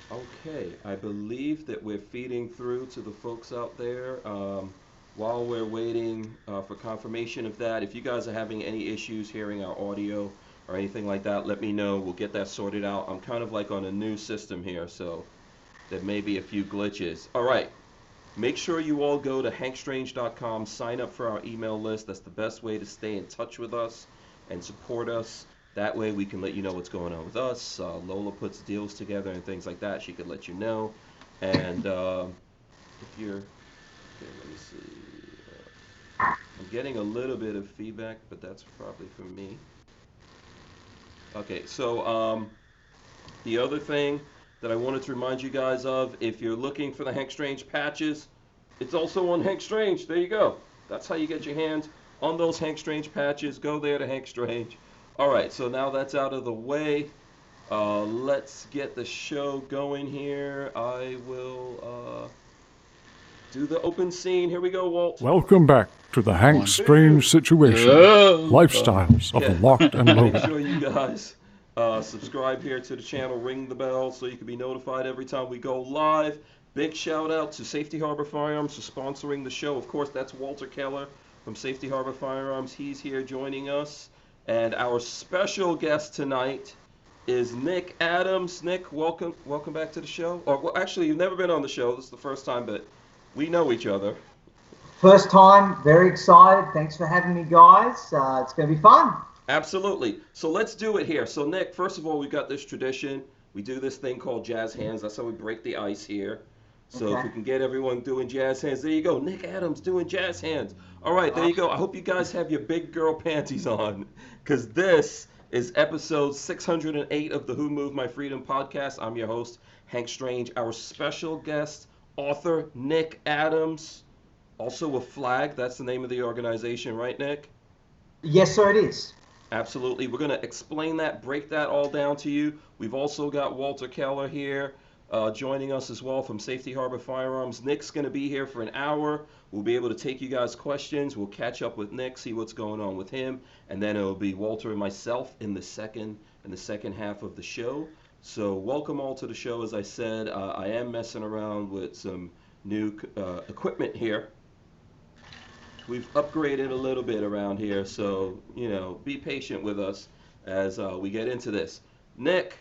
Okay, I believe that we're feeding through to the folks out there. While we're waiting for confirmation of that, if you guys are having any issues hearing our audio or anything like that, let me know. We'll get that sorted out. I'm kind of like on a new system here, so there may be a few glitches. All right, make sure you all go to hankstrange.com, sign up for our email list. That's the best way to stay in touch with us and support us. That way we can let you know what's going on with us. Lola puts deals together and things like that. She could let you know. And if you're, okay, let me see. I'm getting a little bit of feedback, but that's probably from me. Okay, so the other thing that I wanted to remind you guys of, if you're looking for the Hank Strange patches, it's also on Hank Strange. There you go. That's how you get your hands on those Hank Strange patches. Go there to Hank Strange. All right, so now that's out of the way. Let's get the show going here. I will do the open scene. Here we go, Walt. Welcome back to the Hank One. Strange Situation, Lifestyles of the Locked and Make Loaded. sure you guys subscribe here to the channel, ring the bell so you can be notified every time we go live. Big shout out to Safety Harbor Firearms for sponsoring the show. Of course, that's Walter Keller from Safety Harbor Firearms. He's here joining us. And our special guest tonight is Nick Adams. Nick, welcome back to the show. Or well, actually, you've never been on the show. This is the first time, but we know each other. First time, very excited. Thanks for having me, guys. It's going to be fun. Absolutely. So let's do it here. So Nick, first of all, we've got this tradition. We do this thing called jazz hands. That's how we break the ice here. So Okay. if we can get everyone doing jazz hands, there you go. Nick Adams doing jazz hands. All right, there you go. I hope you guys have your big girl panties on, because this is episode 608 of the Who Moved My Freedom podcast. I'm your host, Hank Strange. Our special guest, author Nick Adams. Also a flag. That's the name of the organization, right, Nick? Yes, sir, it is. Absolutely. We're going to explain that, break that all down to you. We've also got Walter Keller here joining us as well from Safety Harbor Firearms. Nick's going to be here for an hour. We'll be able to take you guys' questions. We'll catch up with Nick, see what's going on with him, and then it'll be Walter and myself in the second half of the show. So welcome all to the show. As I said, I am messing around with some new equipment here. We've upgraded a little bit around here, so, be patient with us as we get into this. Nick,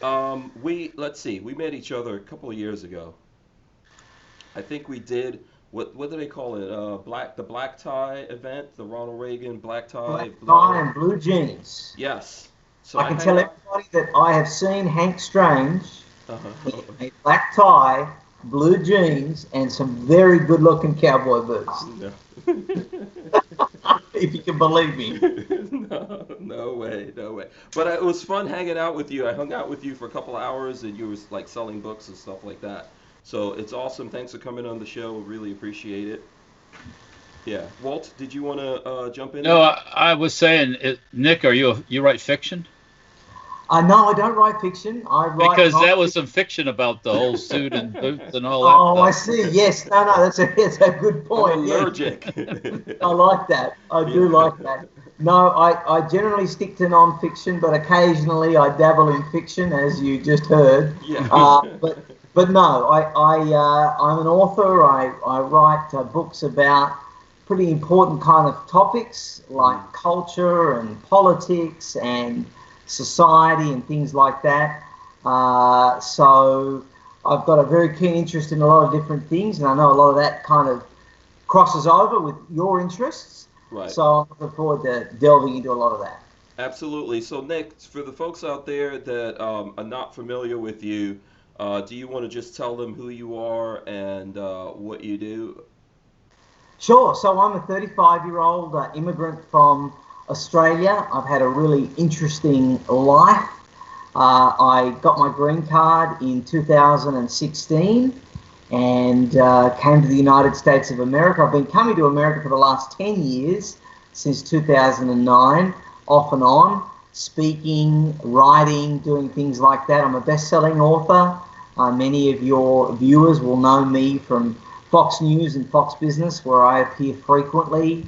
let's see, we met each other a couple of years ago. I think we did, what do they call it, the black tie event, the Ronald Reagan black tie. Black tie and blue jeans. Yes. So I can tell everybody that I have seen Hank Strange Uh-huh. in a black tie, blue jeans, and some very good-looking cowboy boots. No. If you can believe me. No way. But it was fun hanging out with you. I hung out with you for a couple of hours, and you were like selling books and stuff like that. So it's awesome. Thanks for coming on the show. We really appreciate it. Yeah, Walt, did you want to jump in? No, I was saying, Nick, you write fiction? No, I don't write fiction. I write Because that was some fiction about the whole suit and boots and all that. Oh, I see. Yes. No, that's a good point. I'm allergic. I like that. I do like that. No, I generally stick to non-fiction, but occasionally I dabble in fiction, as you just heard. Yeah. But no, I'm an author. I write books about pretty important kind of topics like culture and politics and society and things like that. So I've got a very keen interest in a lot of different things, and I know a lot of that kind of crosses over with your interests. Right. So I'm looking forward to delving into a lot of that. Absolutely. So Nick, for the folks out there that are not familiar with you, do you want to just tell them who you are and what you do? Sure. So I'm a 35-year-old immigrant from Australia. I've had a really interesting life. I got my green card in 2016 and came to the United States of America. I've been coming to America for the last 10 years, since 2009, off and on, speaking, writing, doing things like that. I'm a best-selling author. Many of your viewers will know me from Fox News and Fox Business, where I appear frequently.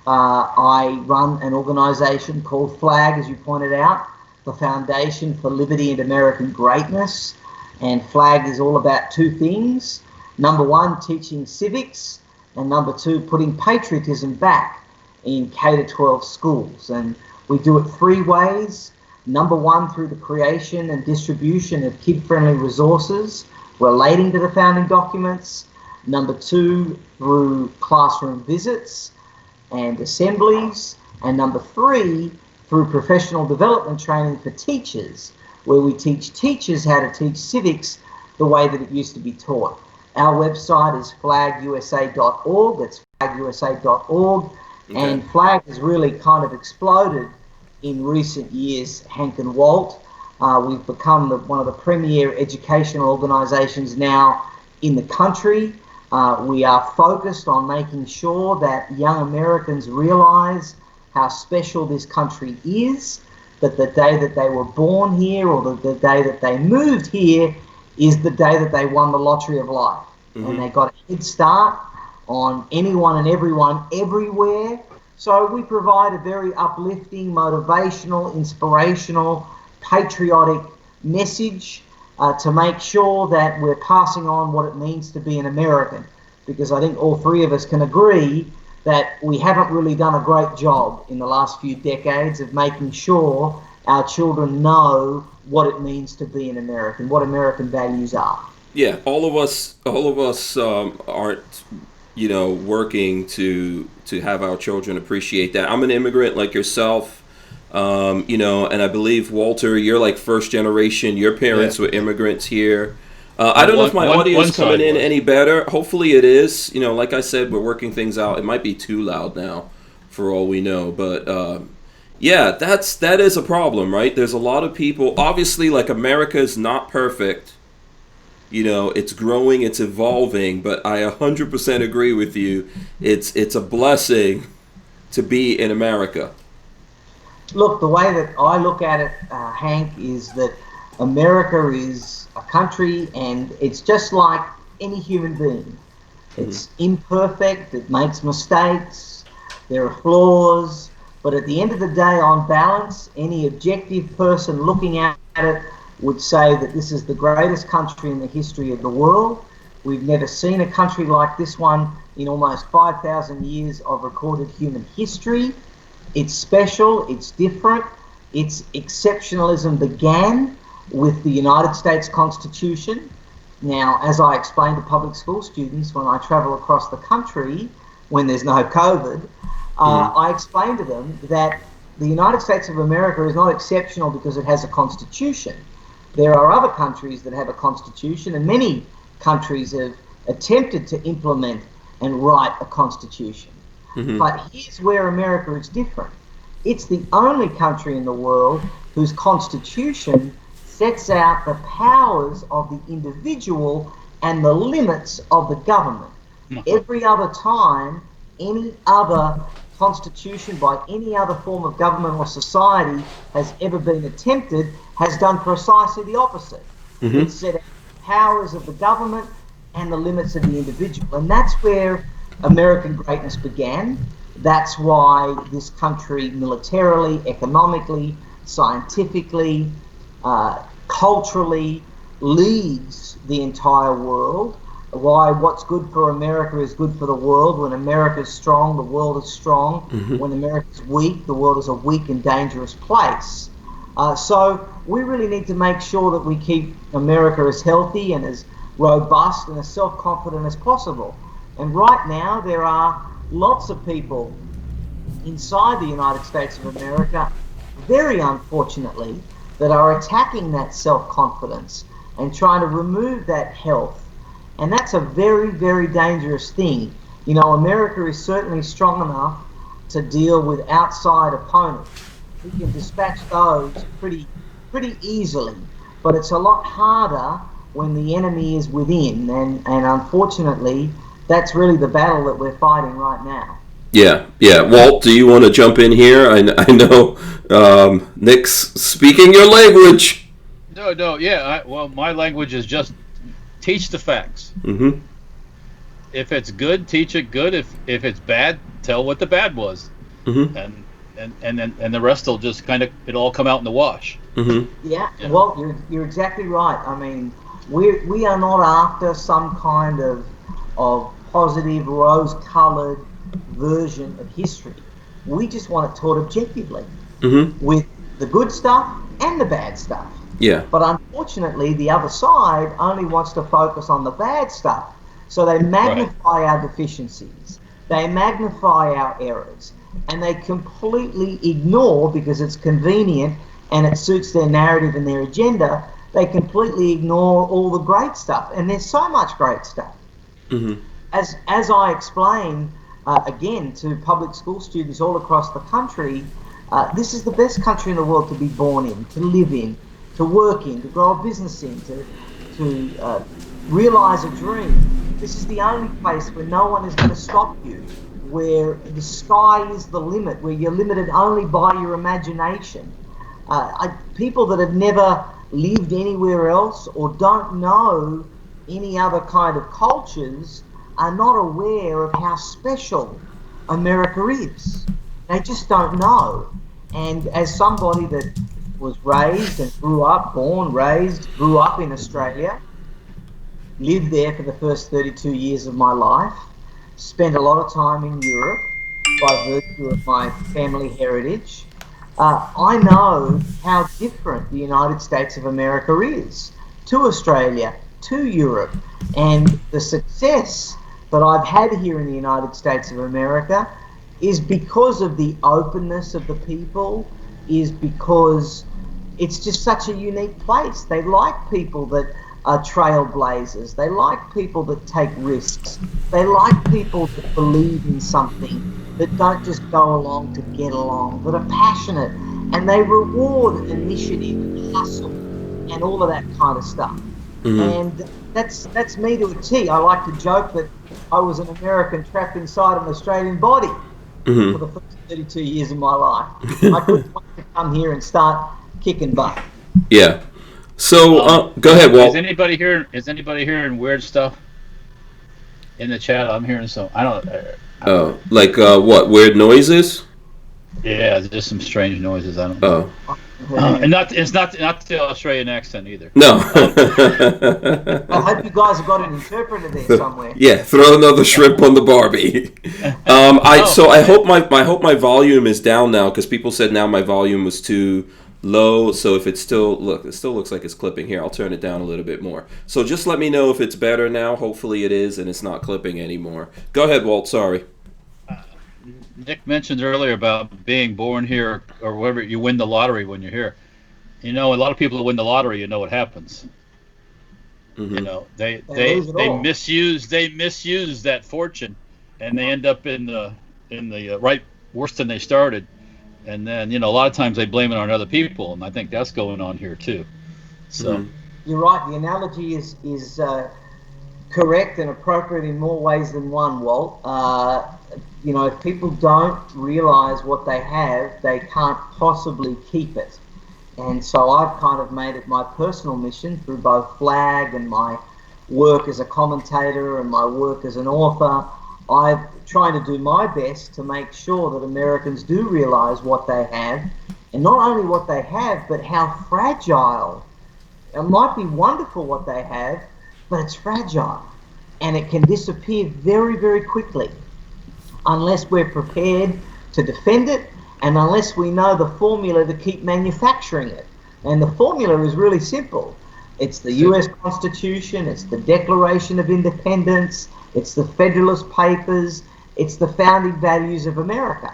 I run an organization called FLAG, as you pointed out, the Foundation for Liberty and American Greatness. And FLAG is all about two things. Number one, teaching civics, and number two, putting patriotism back in K-12 schools. And we do it three ways. Number one, through the creation and distribution of kid-friendly resources relating to the founding documents. Number two, through classroom visits and assemblies. And number three, through professional development training for teachers, where we teach teachers how to teach civics the way that it used to be taught. Our website is flagusa.org. That's flagusa.org. Okay. And FLAG has really kind of exploded in recent years, Hank and Walt. We've become one of the premier educational organisations now in the country. We are focused on making sure that young Americans realise how special this country is, that the day that they were born here or the day that they moved here is the day that they won the lottery of life. Mm-hmm. And they got a head start on anyone and everyone everywhere. So we provide a very uplifting, motivational, inspirational, patriotic message to make sure that we're passing on what it means to be an American. Because I think all three of us can agree that we haven't really done a great job in the last few decades of making sure our children know what it means to be an American, what American values are. Yeah, all of us aren't, working to have our children appreciate that. I'm an immigrant like yourself, and I believe, Walter, you're like first generation. Your parents were immigrants here. I don't know if my audio is coming in any better. Hopefully it is. Like I said, we're working things out. It might be too loud now, for all we know. But that is a problem, right? There's a lot of people. Obviously, like, America is not perfect. It's growing, it's evolving. But I 100% agree with you. It's a blessing to be in America. Look, the way that I look at it, Hank, is that America is a country, and it's just like any human being. It's imperfect, it makes mistakes, there are flaws, but at the end of the day, on balance, any objective person looking at it would say that this is the greatest country in the history of the world. We've never seen a country like this one in almost 5,000 years of recorded human history. It's special, it's different, its exceptionalism began with the United States Constitution. Now, as I explain to public school students when I travel across the country, when there's no COVID, I explain to them that the United States of America is not exceptional because it has a constitution. There are other countries that have a constitution, and many countries have attempted to implement and write a constitution. Mm-hmm. But here's where America is different. It's the only country in the world whose constitution sets out the powers of the individual and the limits of the government. Every other time, any other constitution by any other form of government or society has ever been attempted has done precisely the opposite. Mm-hmm. It set out the powers of the government and the limits of the individual. And that's where American greatness began. That's why this country militarily, economically, scientifically, culturally leads the entire world. Why what's good for America is good for the world. When America is strong, the world is strong. Mm-hmm. When America is weak, the world is a weak and dangerous place. So we really need to make sure that we keep America as healthy and as robust and as self-confident as possible. And right now there are lots of people inside the United States of America, very unfortunately, that are attacking that self-confidence and trying to remove that health. And that's a very, very dangerous thing. America is certainly strong enough to deal with outside opponents. We can dispatch those pretty easily, but it's a lot harder when the enemy is within, and unfortunately, that's really the battle that we're fighting right now. Yeah. Walt, do you want to jump in here? I know Nick's speaking your language. No, yeah. Well, my language is just teach the facts. Mm-hmm. If it's good, teach it good. If it's bad, tell what the bad was. Mm-hmm. And the rest will just it'll all come out in the wash. Mm-hmm. Yeah. Well, you're exactly right. I mean, We are not after some kind of positive, rose-coloured version of history. We just want it taught objectively, with the good stuff and the bad stuff. Yeah. But unfortunately, the other side only wants to focus on the bad stuff. So they magnify our deficiencies, they magnify our errors, and they completely ignore, because it's convenient and it suits their narrative and their agenda, they completely ignore all the great stuff. And there's so much great stuff. As I explain, again, to public school students all across the country, this is the best country in the world to be born in, to live in, to work in, to grow a business in, to realize a dream. This is the only place where no one is going to stop you, where the sky is the limit, where you're limited only by your imagination. People that have never lived anywhere else or don't know any other kind of cultures are not aware of how special America is. They just don't know. And as somebody that was raised and grew up in Australia, lived there for the first 32 years of my life, spent a lot of time in Europe by virtue of my family heritage, I know how different the United States of America is to Australia, to Europe. And the success that I've had here in the United States of America is because of the openness of the people, is because it's just such a unique place. They like people that are trailblazers. They like people that take risks. They like people that believe in something, that don't just go along to get along, that are passionate, and they reward initiative and hustle and all of that kind of stuff. And that's me to a T. I like to joke that I was an American trapped inside an Australian body for the first 32 years of my life. I couldn't wait to come here and start kicking butt. Yeah. So go ahead, Walt. Is anybody hearing weird stuff in the chat? I'm hearing some. I don't. Like what? Weird noises? Yeah, there's just some strange noises. I don't know. And it's not the Australian accent either. No. I hope you guys have got an interpreter there somewhere. Yeah, throw another shrimp on the Barbie. I hope my volume is down now, because people said now my volume was too low. So if it still looks like it's clipping here, I'll turn it down a little bit more. So just let me know if it's better now. Hopefully it is, and it's not clipping anymore. Go ahead, Walt. Sorry. Nick mentioned earlier about being born here, or whatever, you win the lottery when you're here. You know, a lot of people that win the lottery, you know what happens. You know, they misuse that fortune, and they end up in the right worse than they started. And then, you know, a lot of times they blame it on other people, and I think that's going on here too. So you're right. The analogy is correct and appropriate in more ways than one, Walt. You know, if people don't realize what they have, they can't possibly keep it. And so I've kind of made it my personal mission through both Flag and my work as a commentator and my work as an author. I'm trying to do my best to make sure that Americans do realize what they have, and not only what they have, but how fragile. It might be wonderful what they have, but it's fragile, and it can disappear very, very quickly unless we're prepared to defend it, and unless we know the formula to keep manufacturing it. And the formula is really simple. It's the US Constitution, it's the Declaration of Independence, it's the Federalist Papers, it's the founding values of America.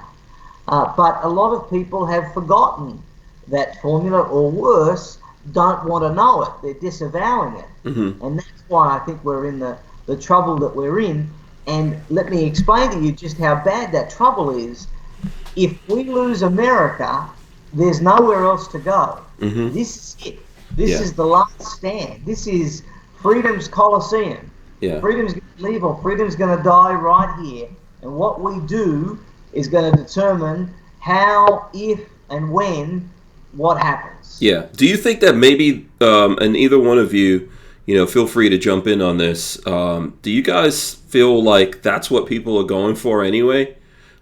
But a lot of people have forgotten that formula, or worse, don't want to know it. They're disavowing it. And that's why I think we're in the trouble that we're in. And let me explain to you just how bad that trouble is. If we lose America, there's nowhere else to go. This is it. This is the last stand. This is freedom's Coliseum. Freedom's going to leave, or freedom's going to die right here. And what we do is going to determine how, if, and when, what happens. Yeah. Do you think that maybe, and either one of you, you know, feel free to jump in on this. Do you guys feel like that's what people are going for anyway?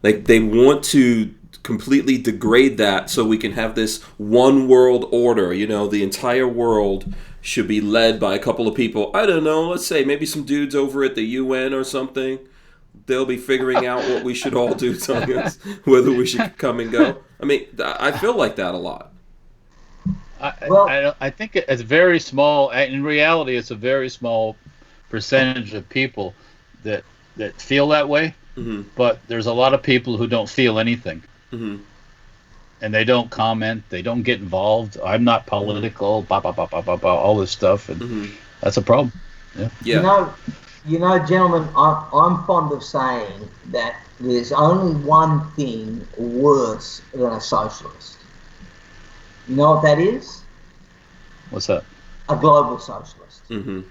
Like they want to completely degrade that so we can have this one world order, you know, the entire world should be led by a couple of people. I don't know, let's say maybe some dudes over at the UN or something. They'll be figuring out what we should all do, telling us whether we should come and go. I mean, I feel like that a lot. I think it's very small. In reality, it's a very small percentage of people that feel that way. Mm-hmm. But there's a lot of people who don't feel anything. Mm-hmm. And they don't comment. They don't get involved. I'm not political. All this stuff, and that's a problem. Yeah. You know, gentlemen, I'm fond of saying that there's only one thing worse than a socialist. You know what that is? What's that? A global socialist. Mm-hmm.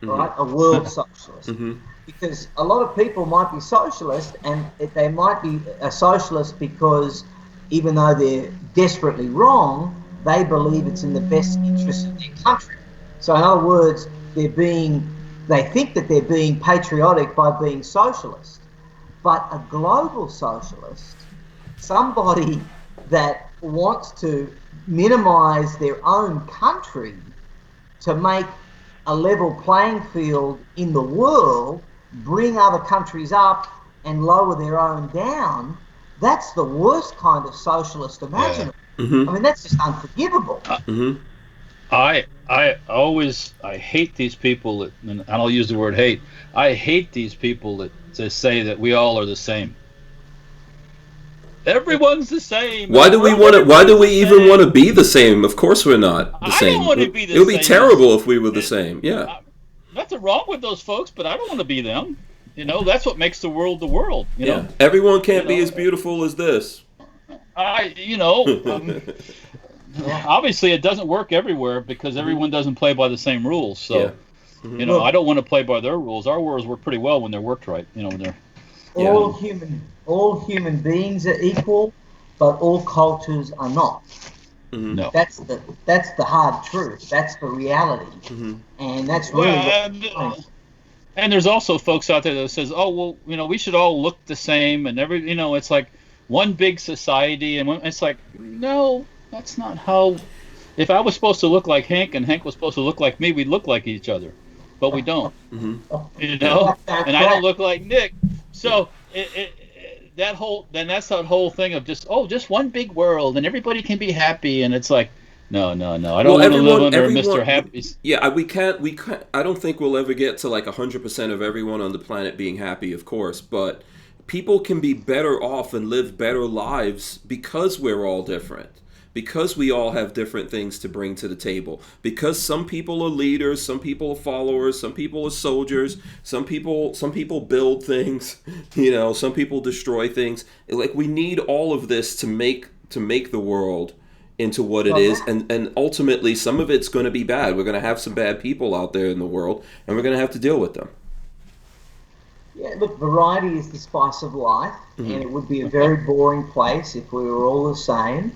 Right? A world socialist. Mm-hmm. Because a lot of people might be socialist, and they might be a socialist because even though they're desperately wrong, they believe it's in the best interest of their country. So in other words, they think that they're being patriotic by being socialist. But a global socialist, somebody that wants to minimize their own country to make a level playing field in the world, bring other countries up and lower their own down, that's the worst kind of socialist imaginable. Yeah. Mm-hmm. I mean, that's just unforgivable. I hate these people that, and I'll use the word hate. I hate these people that say that we all are the same. Everyone's the same. Why do we even want to be the same? Of course we're not the same. I don't want to be the same. It would be terrible if we were the same. Yeah. Nothing wrong with those folks, but I don't want to be them. You know, that's what makes the world the world. You know? Everyone can't be as beautiful as this. Obviously it doesn't work everywhere because everyone doesn't play by the same rules. So, I don't want to play by their rules. Our rules work pretty well when they're worked right. You know, when they're all human beings are equal, but all cultures are not. Mm-hmm. No. That's the hard truth. That's the reality, and that's really. And there's also folks out there that says, "Oh, well, we should all look the same," and it's like one big society, and it's like, no, that's not how. If I was supposed to look like Hank and Hank was supposed to look like me, we'd look like each other, but we don't. Mm-hmm. And I don't look like Nick, so that's that whole thing of just one big world and everybody can be happy, and it's like. No. I don't want to live under Mr. Happy. Yeah, we can't. I don't think we'll ever get to like 100% of everyone on the planet being happy, of course. But people can be better off and live better lives because we're all different. Because we all have different things to bring to the table. Because some people are leaders, some people are followers, some people are soldiers, some people build things. Some people destroy things. Like we need all of this to make the world into what it is, and ultimately some of it's going to be bad. We're going to have some bad people out there in the world, and we're going to have to deal with them. Yeah, look, variety is the spice of life, and it would be a very boring place if we were all the same.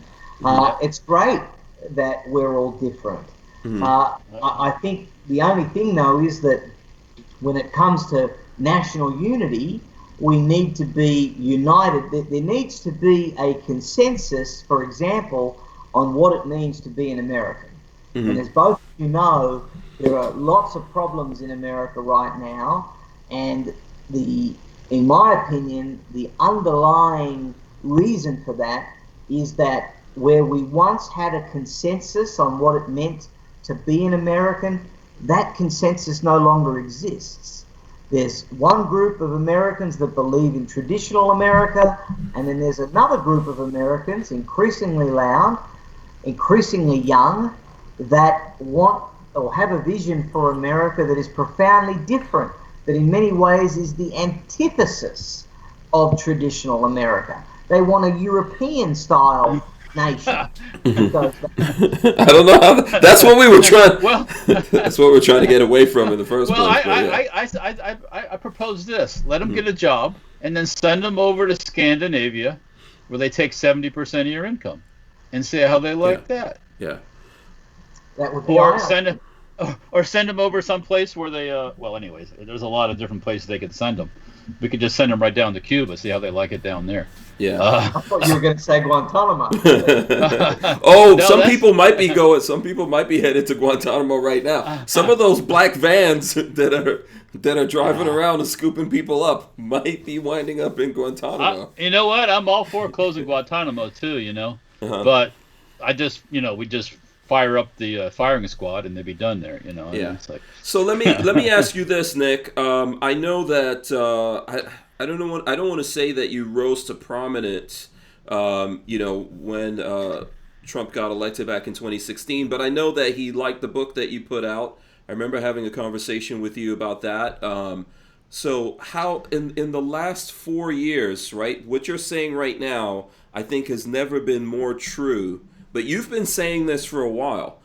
It's great that we're all different. I think the only thing, though, is that when it comes to national unity, we need to be united. There needs to be a consensus, for example, on what it means to be an American. And as both of you know, there are lots of problems in America right now, and in my opinion, the underlying reason for that is that where we once had a consensus on what it meant to be an American, that consensus no longer exists. There's one group of Americans that believe in traditional America, and then there's another group of Americans, increasingly loud, increasingly young, that want or have a vision for America that is profoundly different, that in many ways is the antithesis of traditional America. They want a European-style nation. I don't know how that's what we were trying. That's what we're trying to get away from in the first place. I propose this: let them get a job, and then send them over to Scandinavia, where they take 70% of your income, and see how they like that. Yeah. That would be or send them over someplace where they. Well, anyways, there's a lot of different places they could send them. We could just send them right down to Cuba, see how they like it down there. Yeah. I thought you were going to say Guantanamo. Oh, No, some people might be going. Some people might be headed to Guantanamo right now. Some of those black vans that are driving around and scooping people up might be winding up in Guantanamo. You know what? I'm all for closing Guantanamo too. But I just we just fire up the firing squad and they'd be done there. Yeah. It's like... So let me ask you this, Nick. I know that I don't want to say that you rose to prominence, when Trump got elected back in 2016, but I know that he liked the book that you put out. I remember having a conversation with you about that. So how in the last 4 years, right? What you're saying right now, I think has never been more true. But you've been saying this for a while.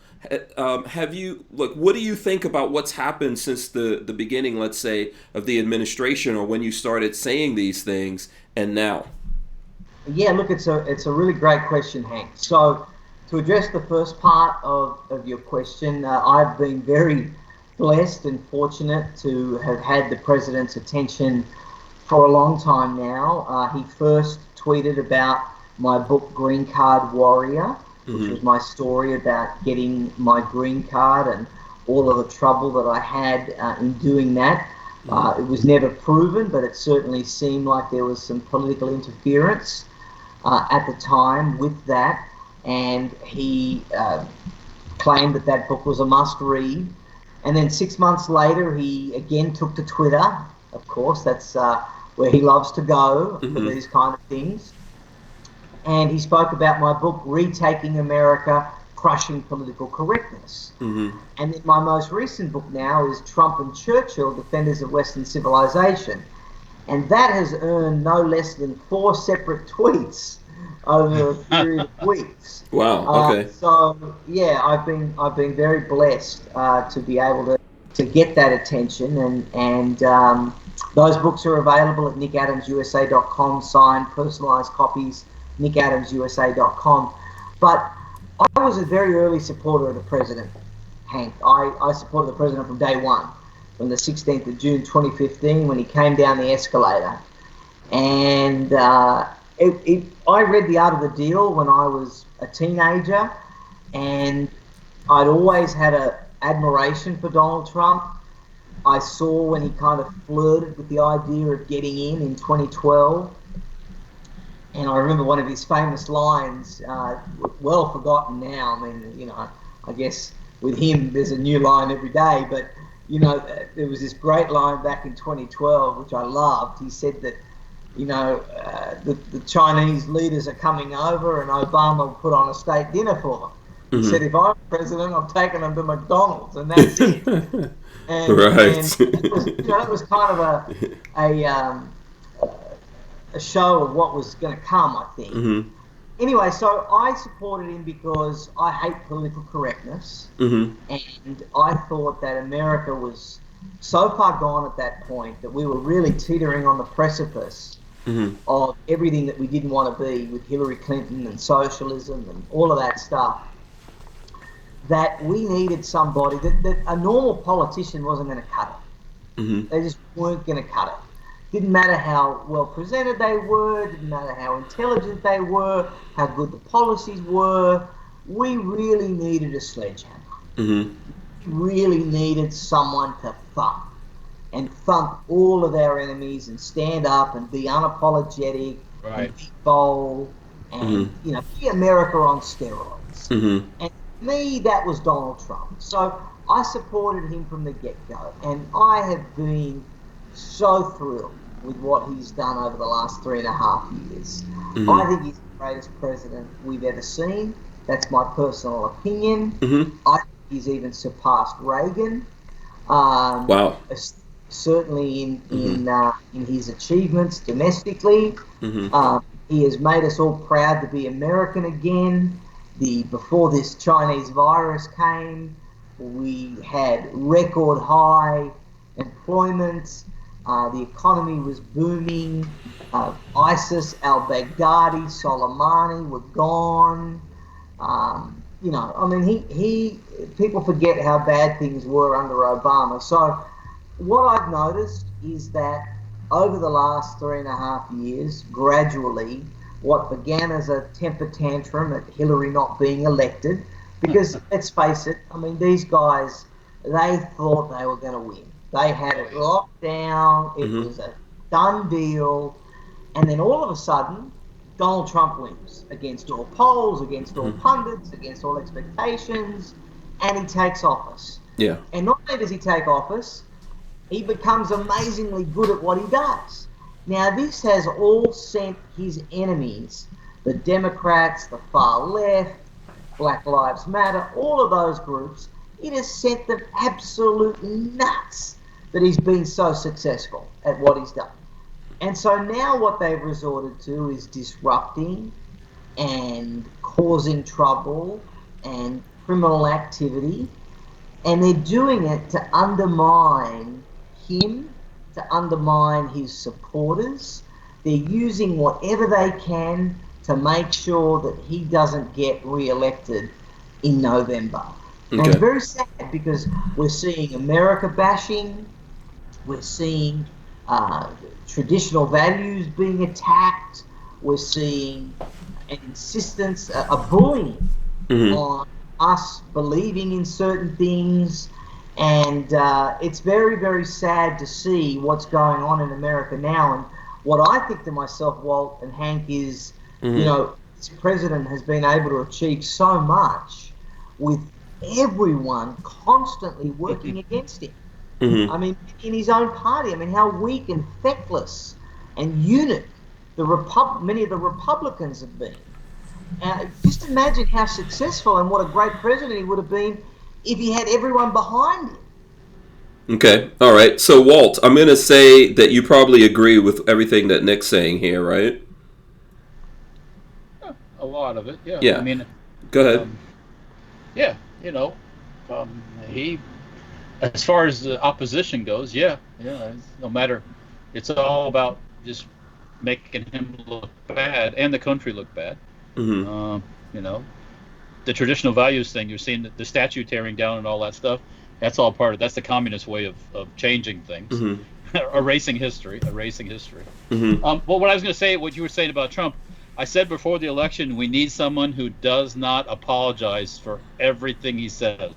What do you think about what's happened since the beginning, let's say, of the administration, or when you started saying these things, and now? Yeah, look, it's a really great question, Hank. So to address the first part of your question, I've been very blessed and fortunate to have had the president's attention for a long time now. He first tweeted about my book, Green Card Warrior, which was my story about getting my green card and all of the trouble that I had in doing that. It was never proven, but it certainly seemed like there was some political interference at the time with that. And he claimed that book was a must-read. And then 6 months later, he again took to Twitter. Of course, that's where he loves to go for these kind of things. And he spoke about my book, Retaking America, Crushing Political Correctness. And then my most recent book now is Trump and Churchill, Defenders of Western Civilization. And that has earned no less than 4 separate tweets over a period of weeks. Wow, okay. So, yeah, I've been very blessed to be able to get that attention. And those books are available at nickadamsusa.com, signed, personalized copies, nickadamsusa.com. But I was a very early supporter of the president, Hank. I supported the president from day one, from the 16th of June 2015 when he came down the escalator. And I read The Art of the Deal when I was a teenager, and I'd always had an admiration for Donald Trump. I saw when he kind of flirted with the idea of getting in 2012. And I remember one of his famous lines, well forgotten now. I mean, I guess with him there's a new line every day. But, there was this great line back in 2012, which I loved. He said that, the Chinese leaders are coming over and Obama will put on a state dinner for them. He said, if I'm president, I'm taking them to McDonald's, and that's it. And, right. And it was kind of a show of what was going to come, I think. Anyway, so I supported him because I hate political correctness, and I thought that America was so far gone at that point that we were really teetering on the precipice of everything that we didn't want to be, with Hillary Clinton and socialism and all of that stuff, that we needed somebody that a normal politician wasn't going to cut it. They just weren't going to cut it. Didn't matter how well presented they were, didn't matter how intelligent they were, how good the policies were. We really needed a sledgehammer. We really needed someone to thump all of our enemies and stand up and be unapologetic and be bold and be America on steroids. And to me, that was Donald Trump. So I supported him from the get-go, and I have been so thrilled with what he's done over the last 3.5 years. I think he's the greatest president we've ever seen. That's my personal opinion. I think he's even surpassed Reagan. Wow. Certainly in his achievements domestically. He has made us all proud to be American again. Before this Chinese virus came, we had record high employment. The economy was booming. ISIS, al-Baghdadi, Soleimani were gone. I mean, people forget how bad things were under Obama. So what I've noticed is that over the last 3.5 years, gradually, what began as a temper tantrum at Hillary not being elected, because let's face it, I mean, these guys, they thought they were going to win. They had it locked down. It was a done deal. And then all of a sudden, Donald Trump wins against all polls, against all pundits, against all expectations, and he takes office. Yeah. And not only does he take office, he becomes amazingly good at what he does. Now, this has all sent his enemies, the Democrats, the far left, Black Lives Matter, all of those groups, it has sent them absolutely nuts that he's been so successful at what he's done. And so now what they've resorted to is disrupting and causing trouble and criminal activity. And they're doing it to undermine him, to undermine his supporters. They're using whatever they can to make sure that he doesn't get re-elected in November. Okay. And it's very sad because we're seeing America bashing, we're seeing traditional values being attacked, we're seeing an insistence, a bullying on us believing in certain things. And it's very, very sad to see what's going on in America now. And what I think to myself, Walt and Hank, is, this president has been able to achieve so much with everyone constantly working against him. I mean, in his own party, I mean, how weak and feckless and unit many of the Republicans have been. Just imagine how successful and what a great president he would have been if he had everyone behind him. Okay, all right. So, Walt, I'm going to say that you probably agree with everything that Nick's saying here, right? A lot of it, yeah. Yeah. I mean, go ahead. He, as far as the opposition goes, no matter, it's all about just making him look bad and the country look bad. The traditional values thing, you're seeing the statue tearing down and all that stuff. That's all that's the communist way of changing things, erasing history. Well, what I was going to say, what you were saying about Trump, I said before the election, we need someone who does not apologize for everything he says.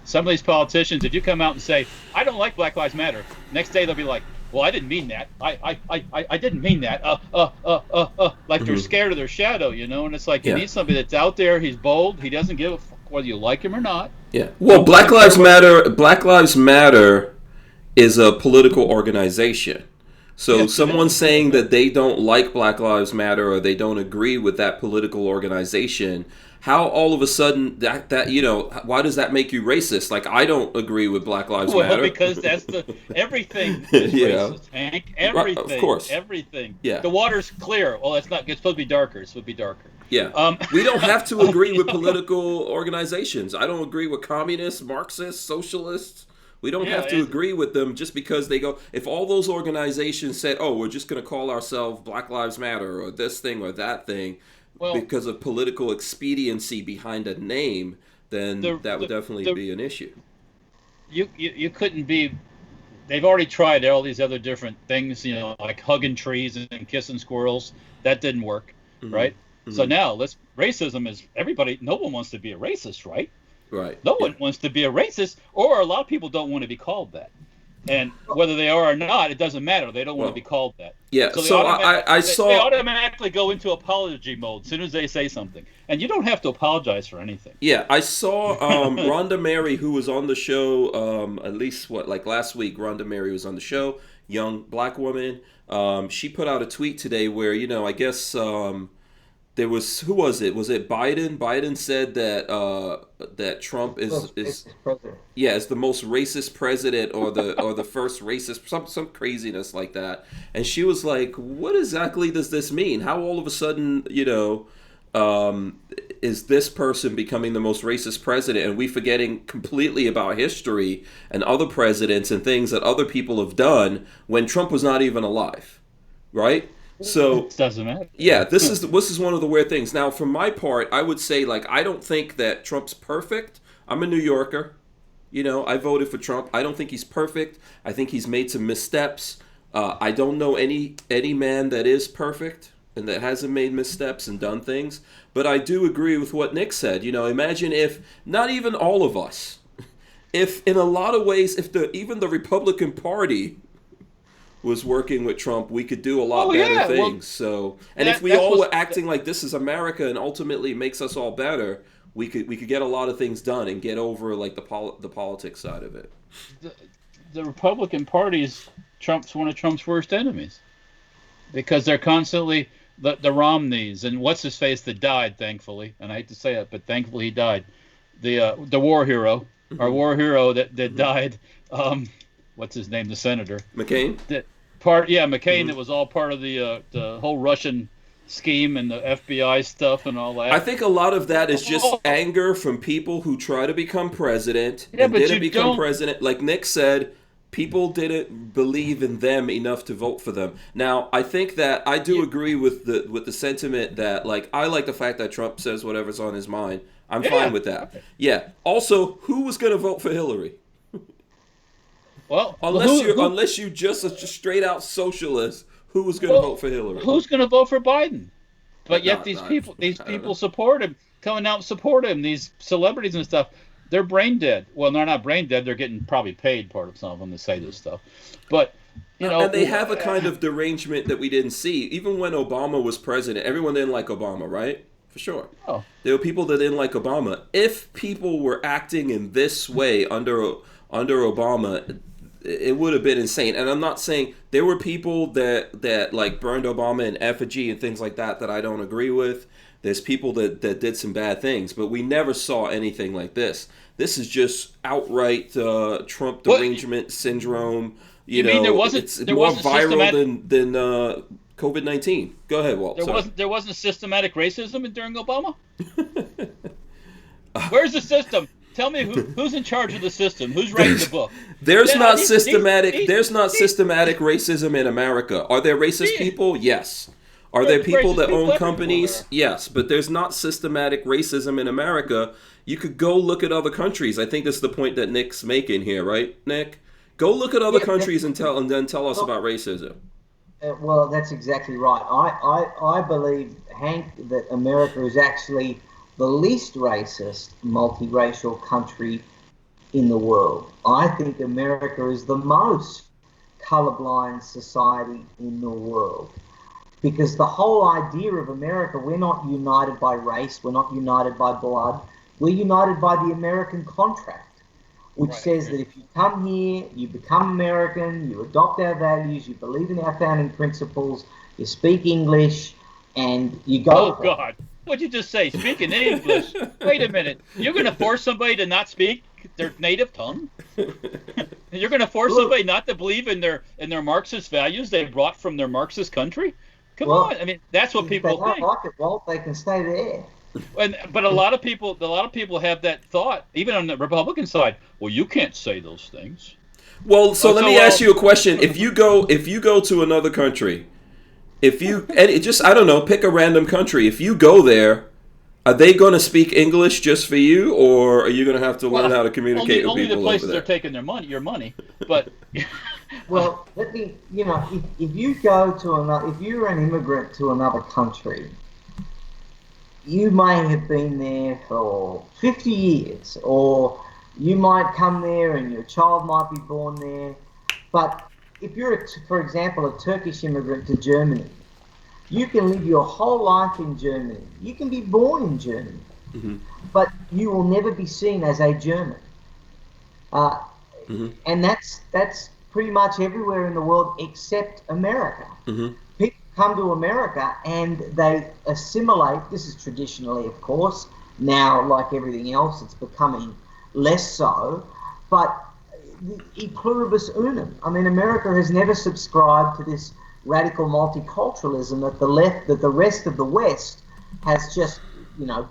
Some of these politicians, if you come out and say, I don't like Black Lives Matter, next day they'll be like, well, I didn't mean that. I didn't mean that. Like they're scared of their shadow, and it's like you need somebody that's out there, he's bold, he doesn't give a fuck whether you like him or not. Yeah. Well, Black Lives Matter is a political organization. So someone saying that they don't like Black Lives Matter or they don't agree with that political organization, how all of a sudden that why does that make you racist? Like, I don't agree with Black Lives Matter. Well, because that's everything is racist, Hank. Everything. Right, of course. Everything. Yeah. The water's clear. Well, it's not. It's supposed to be darker. It's supposed to be darker. Yeah. We don't have to agree with political organizations. I don't agree with communists, Marxists, socialists. We don't have to agree with them just because they go. If all those organizations said, "Oh, we're just going to call ourselves Black Lives Matter or this thing or that thing," because of political expediency behind a name, then that would definitely be an issue. You couldn't be. They've already tried all these other different things, like hugging trees and kissing squirrels. That didn't work, right? So now racism is everybody. No one wants to be a racist, right? Right. No one wants to be a racist, or a lot of people don't want to be called that. And whether they are or not, it doesn't matter. They don't want to be called that. Yeah. So I saw they automatically go into apology mode as soon as they say something, and you don't have to apologize for anything. Yeah, I saw Rhonda Mary, who was on the show at least last week. Rhonda Mary was on the show, young black woman. She put out a tweet today where I guess. There was, who was it? Was it Biden? Biden said that Trump is is the most racist president or the first racist, some craziness like that. And she was like, "What exactly does this mean? How all of a sudden, is this person becoming the most racist president? And we forgetting completely about history and other presidents and things that other people have done when Trump was not even alive, right?" So It doesn't matter. yeah, this is one of the weird things. Now, for my part, I would say like I don't think that Trump's perfect. I'm a New Yorker. You know, I voted for Trump. I don't think he's perfect. I think he's made some missteps. I don't know any man that is perfect and that hasn't made missteps and done things. But I do agree with what Nick said. You know, imagine if not even all of us, if in a lot of ways, if even the Republican Party was working with Trump, we could do a lot better things. And if we all were acting like this is America and ultimately makes us all better, we could get a lot of things done and get over like the politics side of it. The Republican Party is one of Trump's worst enemies because they're constantly the Romneys and what's his face that died, thankfully, and I hate to say it, but thankfully he died. The war hero, our war hero that died. What's his name? The senator McCain. McCain. That was all part of the whole Russian scheme and the FBI stuff and all that. I think a lot of that is just anger from people who try to become president and didn't become president. Like Nick said, people didn't believe in them enough to vote for them. Now, I think that I do agree with the sentiment that like I like the fact that Trump says whatever's on his mind. I'm fine with that. Yeah. Also, who was going to vote for Hillary? Well, unless you just a straight out socialist, who was going to vote for Hillary? Who's going to vote for Biden? But yet these people support him, coming out and support him. These celebrities and stuff, they're brain dead. Well, they're not brain dead. They're getting probably paid part of some of them to say this stuff. But and they have a kind of derangement that we didn't see. Even when Obama was president, everyone didn't like Obama, right? For sure. Oh. There were people that didn't like Obama. If people were acting in this way under Obama, it would have been insane. And I'm not saying there were people that like burned Obama in effigy and things like that I don't agree with. There's people that did some bad things, but we never saw anything like this. This is just outright Trump derangement syndrome. You know, mean it's more viral than COVID-19. Go ahead, Walt. There wasn't systematic racism during Obama? Where's the system? Tell me who's in charge of the system? Who's writing the book? There's not systematic racism in America. Are there racist people? Yes. Are there people that own companies? Yes, but there's not systematic racism in America. You could go look at other countries. I think that's the point that Nick's making here, right, Nick? Go look at other countries and then tell us about racism. Well, that's exactly right. I believe, Hank, that America is actually the least racist multiracial country in the world. I think America is the most colorblind society in the world. Because the whole idea of America, we're not united by race, we're not united by blood, we're united by the American contract, which says that if you come here, you become American, you adopt our values, you believe in our founding principles, you speak English, and you go. Oh, God. What'd you just say? Speaking English? Wait a minute. You're going to force somebody to not speak their native tongue? You're going to force somebody not to believe in their Marxist values they brought from their Marxist country? Come on. I mean, that's what people think. If they don't like it, Walt, they can stay there. But a lot of people have that thought, even on the Republican side. Well, you can't say those things. Well, so let me ask you a question. If you go to another country, I don't know, pick a random country. If you go there, are they going to speak English just for you, or are you going to have to learn how to communicate with people over there? Only the places they're taking your money. But well, if you go to if you're an immigrant to another country, you may have been there for 50 years, or you might come there and your child might be born there. But if you're, for example, a Turkish immigrant to Germany, you can live your whole life in Germany. You can be born in Germany, but you will never be seen as a German. And that's pretty much everywhere in the world except America. People come to America and they assimilate. This is traditionally, of course. Now, like everything else, it's becoming less so. But e pluribus unum. I mean, America has never subscribed to this radical multiculturalism that the rest of the West has just,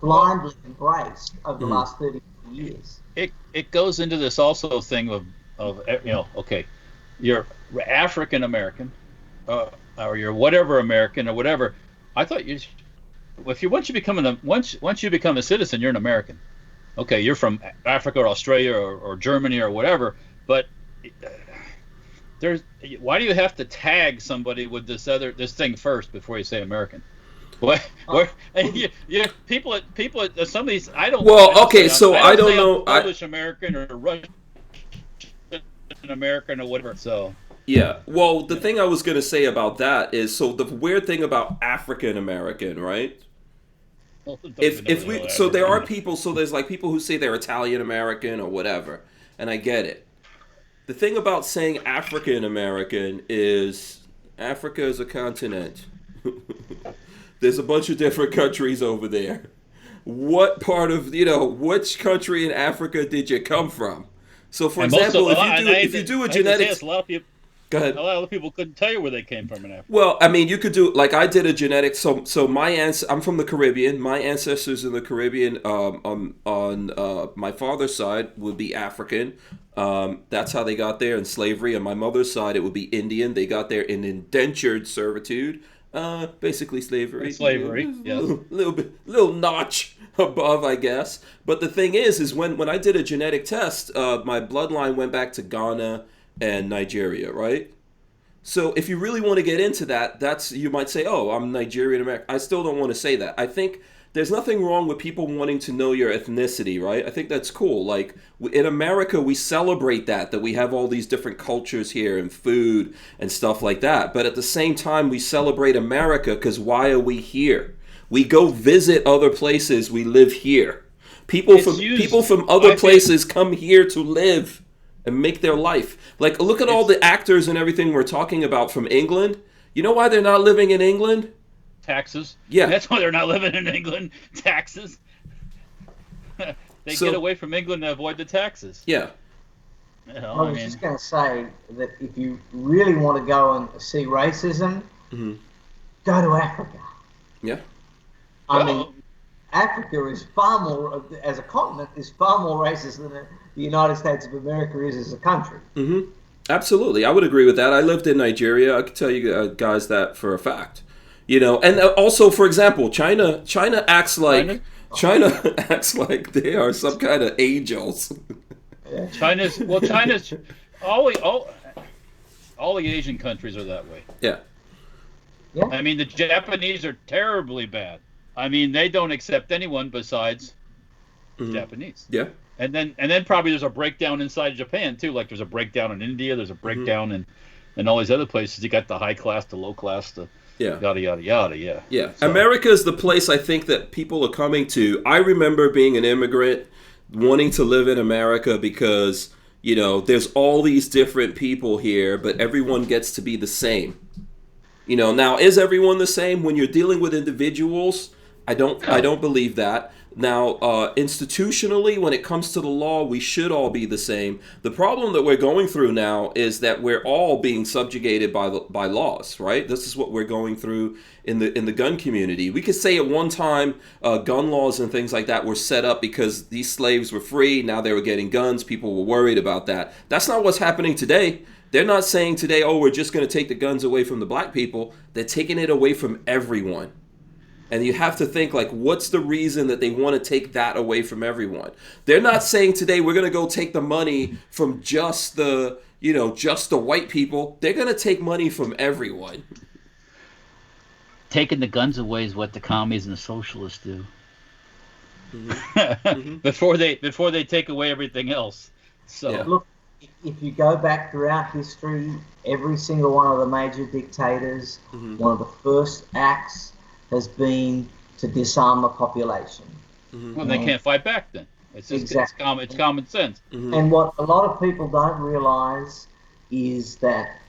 blindly embraced over the last 30 years. It goes into this also thing of okay, you're African American, or you're whatever American or whatever. I thought once you become a citizen, you're an American. Okay, you're from Africa or Australia or Germany or whatever, but why do you have to tag somebody with this thing first before you say American? People at some of these I don't. Well, okay, so I don't know. Polish American or Russian American or whatever. So yeah. Well, the thing I was gonna say about that is, so the weird thing about African American, right? So there are people. So there's like people who say they're Italian American or whatever, and I get it. The thing about saying African American is Africa is a continent. There's a bunch of different countries over there. What part of, which country in Africa did you come from? So, for example, if you do a genetics, go ahead. A lot of people couldn't tell you where they came from in Africa. Well, I mean, you could do, like I did a genetics. So I'm from the Caribbean. My ancestors in the Caribbean, on my father's side would be African. That's how they got there in slavery. On my mother's side, it would be Indian. They got there in indentured servitude. Basically slavery. Yes. Little notch above, I guess. But the thing is when I did a genetic test, my bloodline went back to Ghana and Nigeria, right? So if you really want to get into that, you might say, oh, I'm Nigerian American. I still don't want to say that. I think there's nothing wrong with people wanting to know your ethnicity, right? I think that's cool. Like, in America, we celebrate that we have all these different cultures here and food and stuff like that. But at the same time, we celebrate America because why are we here? We go visit other places. We live here. People from other places come here to live and make their life. Like, look at all the actors and everything we're talking about from England. You know why they're not living in England? Taxes. Yeah. That's why they're not living in England. Taxes. They get away from England to avoid the taxes. Yeah. I was just going to say that if you really want to go and see racism, go to Africa. Yeah. I mean, Africa is far more, as a continent, is far more racist than the United States of America is as a country. Mm-hmm. Absolutely. I would agree with that. I lived in Nigeria. I could tell you guys that for a fact. And also, for example, China acts like they are some kind of angels. China's all the Asian countries are that way. Yeah. Yeah. I mean, the Japanese are terribly bad. I mean, they don't accept anyone besides Japanese. Yeah. And then probably there's a breakdown inside Japan too. Like there's a breakdown in India. There's a breakdown in all these other places. You got the high class, the low class, the yada yada yada. Yeah. Yeah. So. America is the place I think that people are coming to. I remember being an immigrant, wanting to live in America because there's all these different people here, but everyone gets to be the same. Now is everyone the same when you're dealing with individuals? I don't believe that. Now, institutionally, when it comes to the law, we should all be the same. The problem that we're going through now is that we're all being subjugated by laws, right? This is what we're going through in the gun community. We could say at one time gun laws and things like that were set up because these slaves were free. Now they were getting guns. People were worried about that. That's not what's happening today. They're not saying today, oh, we're just going to take the guns away from the black people. They're taking it away from everyone. And you have to think, like, what's the reason that they want to take that away from everyone? They're not saying today we're going to go take the money from just the white people. They're going to take money from everyone. Taking the guns away is what the commies and the socialists do. Mm-hmm. before they take away everything else. So Yeah. Look, if you go back throughout history, every single one of the major dictators, one of the first acts has been to disarm the population. Well, they can't fight back then. It's just it's common sense. And what a lot of people don't realize is that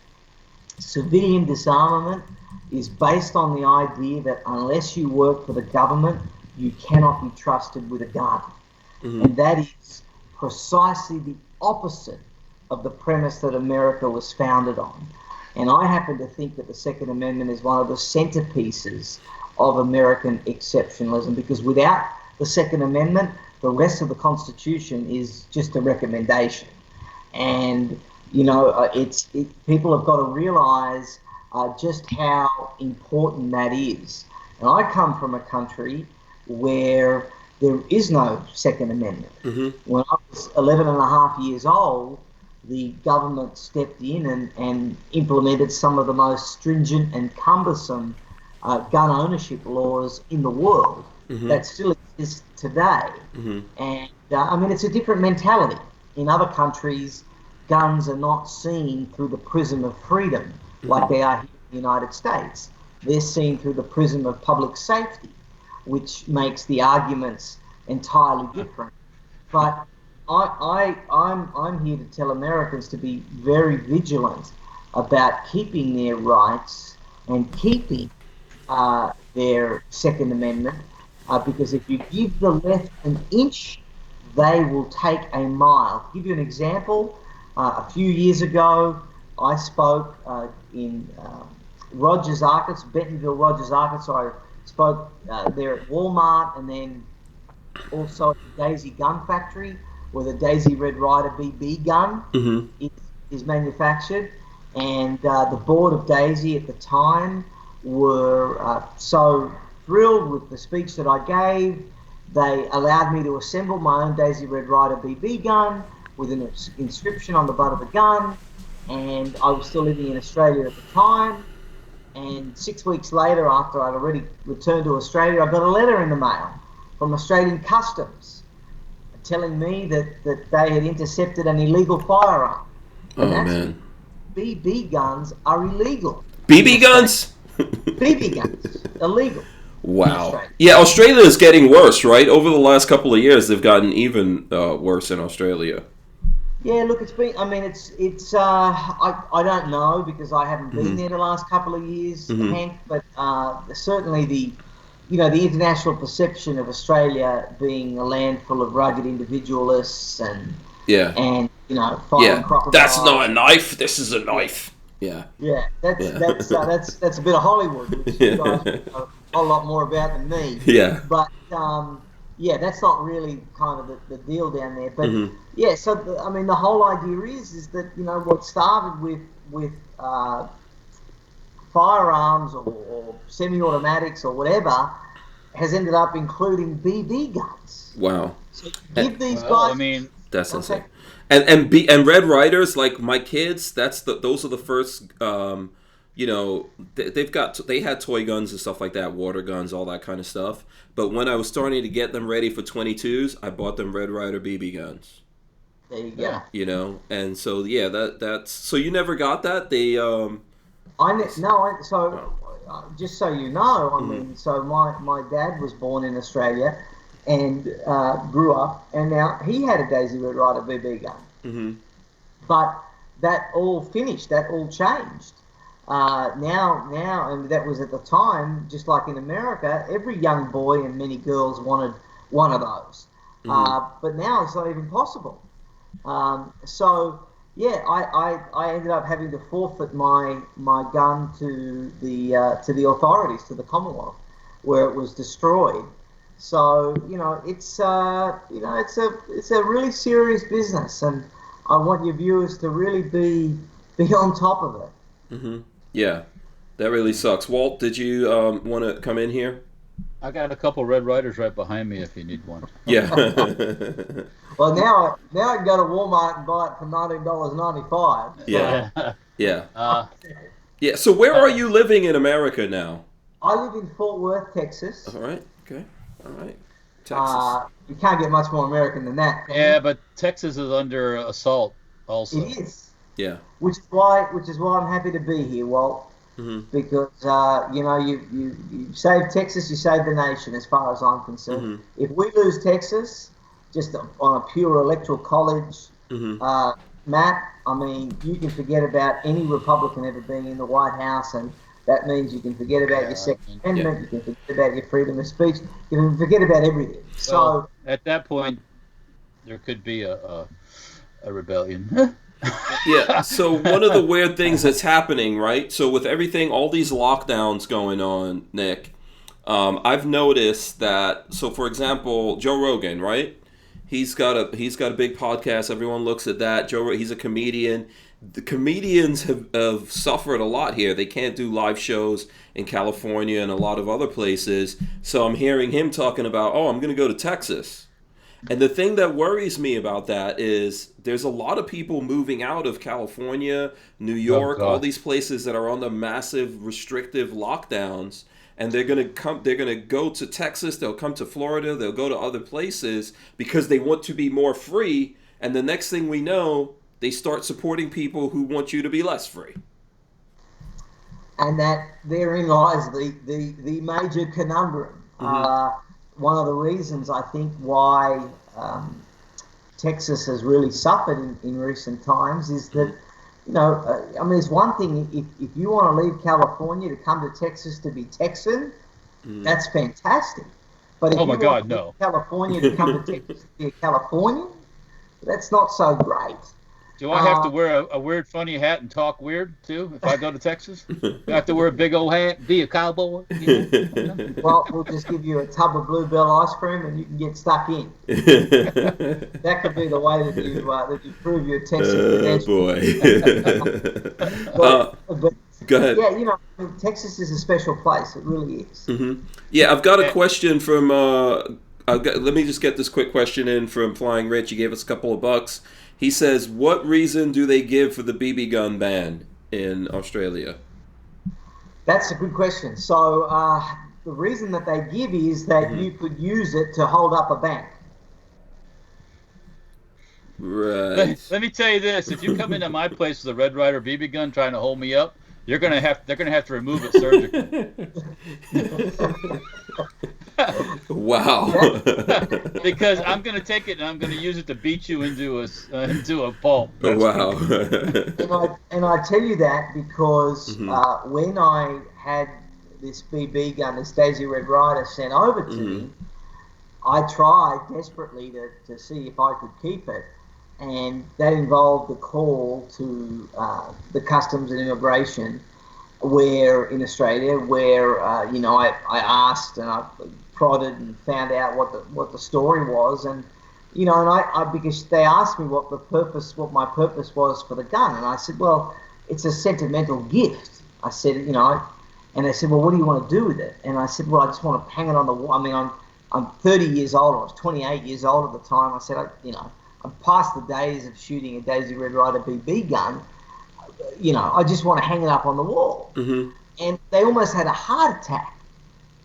civilian disarmament is based on the idea that unless you work for the government, you cannot be trusted with a gun. And that is precisely the opposite of the premise that America was founded on. And I happen to think that the Second Amendment is one of the centerpieces of American exceptionalism, because without the Second Amendment, the rest of the Constitution is just a recommendation. And people have got to realize just how important that is. And I come from a country where there is no Second Amendment. When I was 11 and a half years old, the government stepped in and implemented some of the most stringent and cumbersome gun ownership laws in the world that still exist today. And I mean, it's a different mentality. In other countries, guns are not seen through the prism of freedom like they are here in the United States. They're seen through the prism of public safety, which makes the arguments entirely different. But I'm here to tell Americans to be very vigilant about keeping their rights and keeping their Second Amendment, because if you give the left an inch, they will take a mile. To give you an example, a few years ago, I spoke in Rogers, Arkansas, Bentonville, Rogers, Arkansas. I spoke there at Walmart, and then also at the Daisy Gun Factory, where the Daisy Red Ryder BB gun is manufactured. And the board of Daisy at the time were so thrilled with the speech that I gave, they allowed me to assemble my own Daisy Red Ryder BB gun with an inscription on the butt of the gun. And I was still living in Australia at the time. And 6 weeks later, after I'd already returned to Australia, I got a letter in the mail from Australian Customs telling me that they had intercepted an illegal firearm. And man. BB guns are illegal. BB guns? BB guns, illegal. Wow. Yeah, Australia is getting worse, right? Over the last couple of years, they've gotten even worse in Australia. Yeah, look, it's been. I mean, it's. I don't know because I haven't been there the last couple of years, Hank. But certainly the international perception of Australia being a land full of rugged individualists and fighting crocodiles. That's not a knife. This is a knife. Yeah. Yeah, that's a bit of Hollywood, which you guys know a whole lot more about than me. Yeah. But that's not really kind of the deal down there. But so the whole idea is that what started with firearms or semi-automatics or whatever has ended up including BB guns. Wow. So give these guys. That's insane. And Red Riders, like my kids, those are the first. They had toy guns and stuff like that, water guns, all that kind of stuff. But when I was starting to get them ready for 22s, I bought them Red Ryder BB guns. There you go. And so that's so you never got that? They just so you know, I mean, so my dad was born in Australia and grew up, and now he had a Daisy Red Ryder BB gun. But that all finished. That all changed. Now, and that was at the time, just like in America, every young boy and many girls wanted one of those. But now it's not even possible. I ended up having to forfeit my gun to the authorities, to the Commonwealth, where it was destroyed. So it's a really serious business, and I want your viewers to really be on top of it. Yeah, that really sucks. Walt, did you want to come in here? I got a couple Red Riders right behind me if you need one. Yeah. Well, now I can go to Walmart and buy it for $19.95. Yeah. Yeah. So where are you living in America now? I live in Fort Worth, Texas. All right. Okay. All right. Texas. You can't get much more American than that. Yeah, but Texas is under assault also. It is. Yeah. Which is why I'm happy to be here, Walt. Because you save Texas, you save the nation, as far as I'm concerned. If we lose Texas, just on a pure electoral college map, I mean, you can forget about any Republican ever being in the White House, and that means you can forget about your Second Amendment, you can forget about your freedom of speech, you can forget about everything. So at that point, there could be a rebellion. Yeah, so one of the weird things that's happening, right? So with everything, all these lockdowns going on, Nick, I've noticed that, so for example, Joe Rogan, right? He's got a big podcast. Everyone looks at that. He's a comedian. The comedians have suffered a lot here. They can't do live shows in California and a lot of other places. So I'm hearing him talking about, oh, I'm going to go to Texas. And the thing that worries me about that is there's a lot of people moving out of California, New York, all these places that are under massive restrictive lockdowns. And they're gonna go to Texas, they'll come to Florida, they'll go to other places because they want to be more free. And the next thing we know, they start supporting people who want you to be less free. And that therein lies the major conundrum. One of the reasons I think why Texas has really suffered in recent times is that, I mean, it's one thing if you want to leave California to come to Texas to be Texan, that's fantastic. But if you want to leave California to come to Texas to be a Californian, that's not so great. Do I have to wear a weird, funny hat and talk weird too if I go to Texas? Do I have to wear a big old hat, be a cowboy? Well, we'll just give you a tub of Bluebell ice cream and you can get stuck in. That could be the way that you prove your Texas credentials. Boy. But go ahead. Yeah, Texas is a special place. It really is. Yeah, I've got a question from. Let me just get this quick question in from Flying Rich. He gave us a couple of bucks. He says, what reason do they give for the BB gun ban in Australia? That's a good question. So the reason that they give is that you could use it to hold up a bank. Right. Let me tell you this: if you come into my place with a Red Ryder BB gun trying to hold me up, they're gonna have to remove it surgically. Wow. Because I'm gonna take it and I'm gonna use it to beat you into a pulp. Wow. and I tell you that because when I had this BB gun, this Daisy Red Ryder, sent over to me, I tried desperately to see if I could keep it, and that involved a call to the Customs and Immigration, in Australia, where I asked and I prodded and found out what the story was, and I because they asked me what my purpose was for the gun, and I said, well, it's a sentimental gift. I said, and they said, well, what do you want to do with it? And I said, well, I just want to hang it on the wall. I mean, I'm 30 years old. I was 28 years old at the time. I said, I'm past the days of shooting a Daisy Red Ryder BB gun. I just want to hang it up on the wall. And they almost had a heart attack.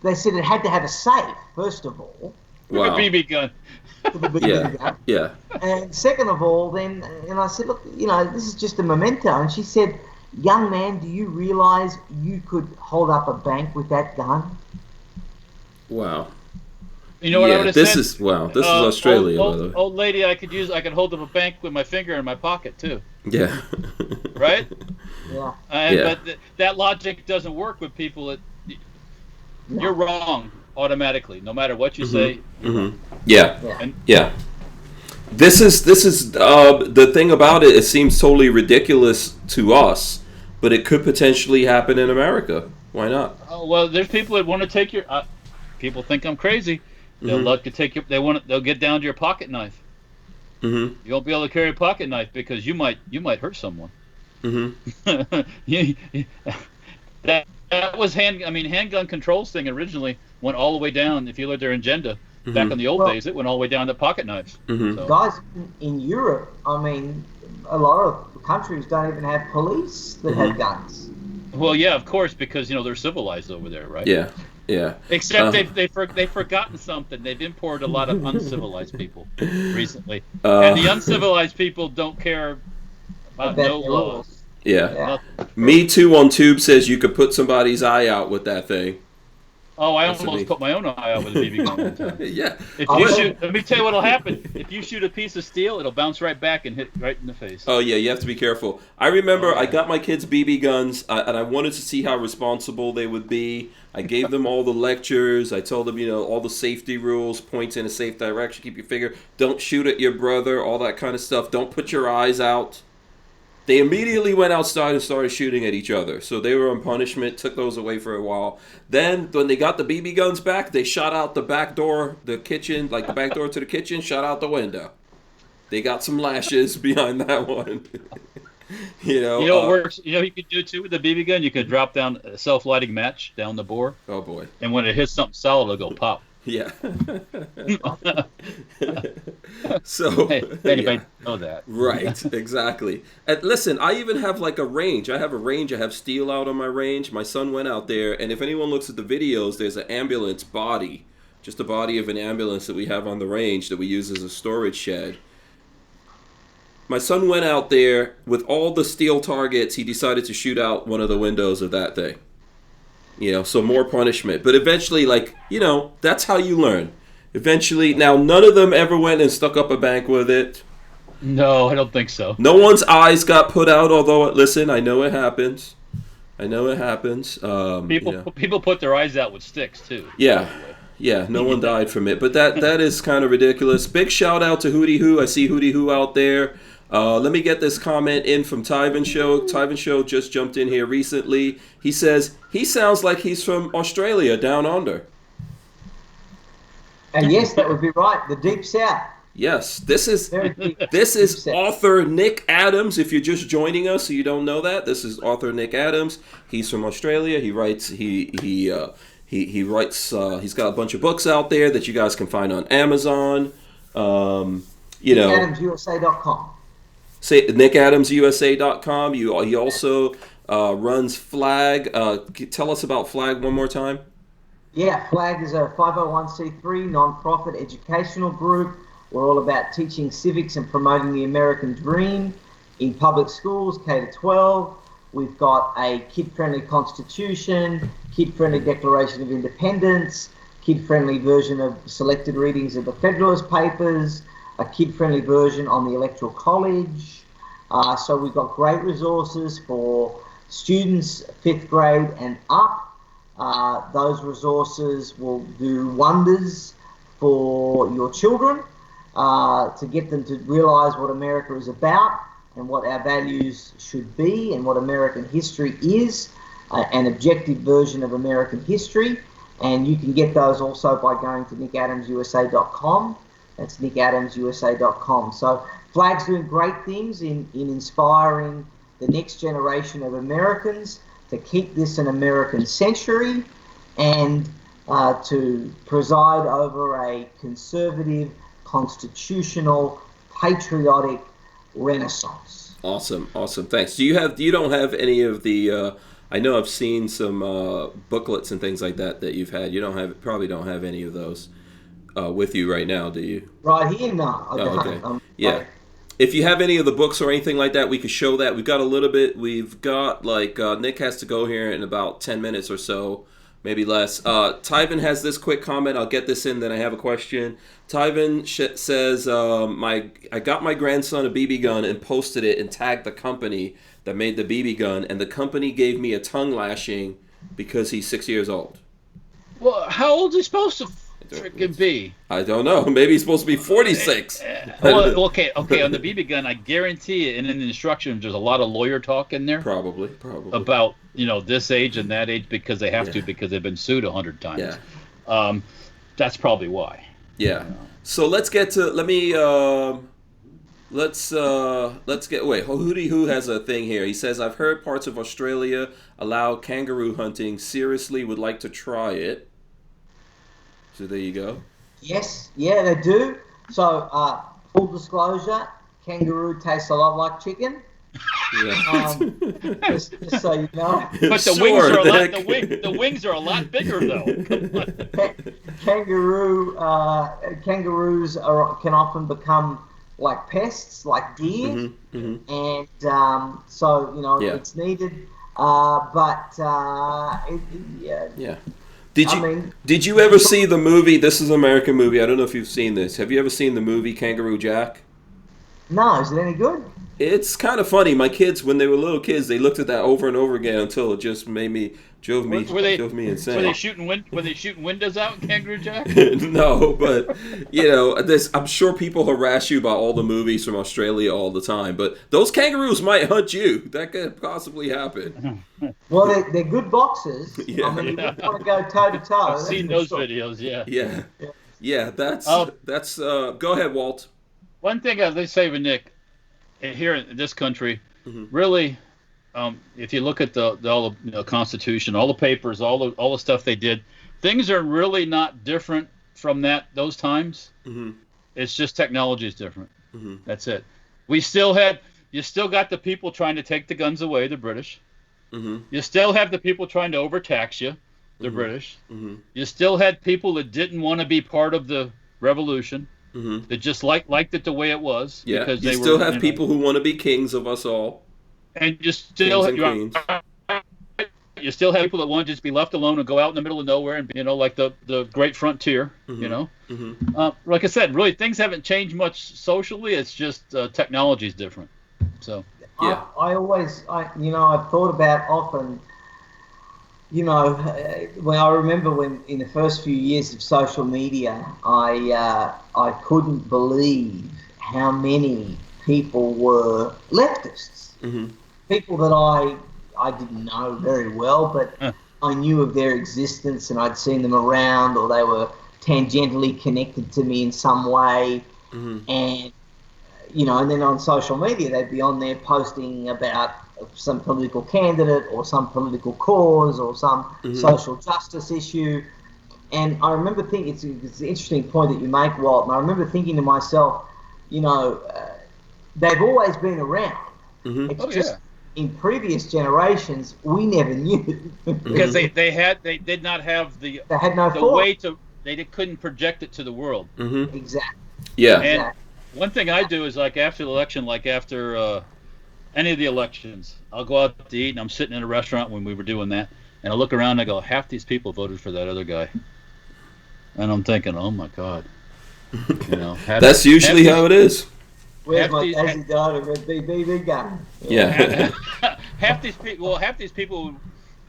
They said it had to have a safe, first of all. Wow. A BB gun. Yeah. And second of all, and I said, look, this is just a memento. And she said, young man, do you realize you could hold up a bank with that gun? Wow. You know what I would have said? This is Australia, by the way. Old lady, I could hold up a bank with my finger in my pocket too. Yeah. Right? Yeah. But that logic doesn't work with people. You're wrong automatically, no matter what you say. Yeah. This is the thing about it. It seems totally ridiculous to us, but it could potentially happen in America. Why not? Oh, well, there's people that want to take your. People think I'm crazy. They'll love to take your. They'll get down to your pocket knife. You won't be able to carry a pocket knife because you might hurt someone. That was handgun controls thing originally went all the way down. If you look at their agenda back in the old days, it went all the way down to pocket knives. So. Guys, in Europe, a lot of countries don't even have police that have guns. Well, yeah, of course, because they're civilized over there, right? Yeah. Except they've forgotten something. They've imported a lot of uncivilized people recently, and the uncivilized people don't care about no laws. Yeah. Me Too on Tube says you could put somebody's eye out with that thing. Oh, I almost put my own eye out with a BB gun one time. Yeah. If you shoot, let me tell you what'll happen. If you shoot a piece of steel, it'll bounce right back and hit right in the face. Oh yeah, you have to be careful. I remember I got my kids BB guns, and I wanted to see how responsible they would be. I gave them all the lectures. I told them, all the safety rules, point in a safe direction, keep your finger, don't shoot at your brother, all that kind of stuff. Don't put your eyes out. They immediately went outside and started shooting at each other. So they were on punishment, took those away for a while. Then, when they got the BB guns back, they shot out the back door, the kitchen, like the back door to the kitchen, shot out the window. They got some lashes behind that one. You know what works? You know what you could do too with the BB gun? You could drop down a self-lighting match down the bore. Oh, boy. And when it hits something solid, it'll go pop. Yeah. So anybody know that? Right, exactly. And listen, I even have like a range. I have steel out on my range. My son went out there, and if anyone looks at the videos, there's an ambulance body, just the body of an ambulance that we have on the range that we use as a storage shed. My son went out there with all the steel targets. He decided to shoot out one of the windows of that thing. So more punishment. But eventually, that's how you learn. Eventually, now none of them ever went and stuck up a bank with it. No, I don't think so. No one's eyes got put out, although, listen, I know it happens. People put their eyes out with sticks, too. Yeah, no one died from it. But that is kind of ridiculous. Big shout out to Hootie Hoo. I see Hootie Hoo out there. Let me get this comment in from Tyven Show. Tyven Show just jumped in here recently. He says, he sounds like he's from Australia, down under. And yes, that would be right. The Deep South. Yes, this is author Nick Adams. If you're just joining us, so you don't know that, this is author Nick Adams. He's from Australia. He writes. He writes. He's got a bunch of books out there that you guys can find on Amazon. NickAdamsUSA.com. Say NickAdamsUSA.com. He also runs Flag. Tell us about Flag one more time. Yeah, Flag is a 501c3 non-profit educational group. We're all about teaching civics and promoting the American dream in public schools, K-12. We've got a kid-friendly constitution, kid-friendly Declaration of Independence, kid-friendly version of selected readings of the Federalist Papers, a kid-friendly version on the Electoral College. So we've got great resources for students 5th grade and up. Those resources will do wonders for your children to get them to realize what America is about and what our values should be and what American history is, an objective version of American history. And you can get those also by going to nickadamsusa.com. That's nickadamsusa.com. So Flag's doing great things in inspiring the next generation of Americans to keep this an American century and to preside over a conservative, constitutional, patriotic renaissance. Awesome, thanks. You don't have any of the? I know I've seen some booklets and things like that you've had. You probably don't have any of those with you right now, do you? Right here, no. I don't. Okay. Yeah. If you have any of the books or anything like that, we could show that. We've got a little bit. We've got Nick has to go here in about 10 minutes or so, maybe less. Tyven has this quick comment. I'll get this in, then I have a question. Tyven says, I got my grandson a BB gun and posted it and tagged the company that made the BB gun, and the company gave me a tongue lashing because he's 6 years old. Well, how old is he supposed to freaking be? I don't know. Maybe he's supposed to be 46. Well, okay. On the BB gun, I guarantee it. And in the instructions, there's a lot of lawyer talk in there. Probably. About this age and that age because they have to because they've been sued 100 times. Yeah. That's probably why. Yeah. So let's get to. Let's get. Wait. Hootie Hoo has a thing here. He says, "I've heard parts of Australia allow kangaroo hunting. Seriously, would like to try it." So there you go. Yes, yeah, they do. So, full disclosure, kangaroo tastes a lot like chicken. Yeah. Just so you know. But the wings are the wings are a lot bigger though. Kangaroos can often become like pests, like deer, and so it's needed. Yeah. Did you ever see the movie? This is an American movie. I don't know if you've seen this. Have you ever seen the movie Kangaroo Jack? No. Is it any good? It's kind of funny. My kids, when they were little kids, they looked at that over and over again until it just made me Were they drove me were insane. they shooting windows out in Kangaroo Jack? No, but I'm sure people harass you about all the movies from Australia all the time, but those kangaroos might hunt you. That could possibly happen. Well, they're good boxers. Yeah. I mean, you wouldn't want to go toe to toe. I've seen those videos. Yeah. Yeah. That's Go ahead, Walt. One thing they say with Nick, here in this country, Mm-hmm. really, if you look at all the Constitution, all the papers, all the stuff they did, things are really not different from those times. Mm-hmm. It's just technology is different. Mm-hmm. That's it. You still got the people trying to take the guns away, the British. Mm-hmm. You still have the people trying to overtax you, the Mm-hmm. British. Mm-hmm. You still had people that didn't want to be part of the revolution. Mm-hmm. That just liked it the way it was. Yeah, because you still have people who want to be kings of us all. And you still have people that want to just be left alone and go out in the middle of nowhere and like the great frontier. Mm-hmm. Mm-hmm. Like I said, really things haven't changed much socially. It's just technology is different. So yeah, I've thought about often. When I remember when in the first few years of social media, I couldn't believe how many people were leftists. Mm-hmm. People that I didn't know very well, but I knew of their existence and I'd seen them around, or they were tangentially connected to me in some way. Mm-hmm. And and then on social media they'd be on there posting about some political candidate or some political cause or some Mm-hmm. social justice issue. And I remember thinking, it's an interesting point that you make, Walt, and I remember thinking to myself, they've always been around. Mm-hmm. It's just in previous generations, we never knew. because they did not have they had no the way to, they couldn't project it to the world. Mm-hmm. Exactly. Yeah. And one thing I do is like after the election, like after any of the elections, I'll go out to eat and I'm sitting in a restaurant when we were doing that, and I look around and I go, half these people voted for that other guy. And I'm thinking, oh my God. That's usually how it is. Where's my Daisy daughter red BB gun? Yeah. half these people,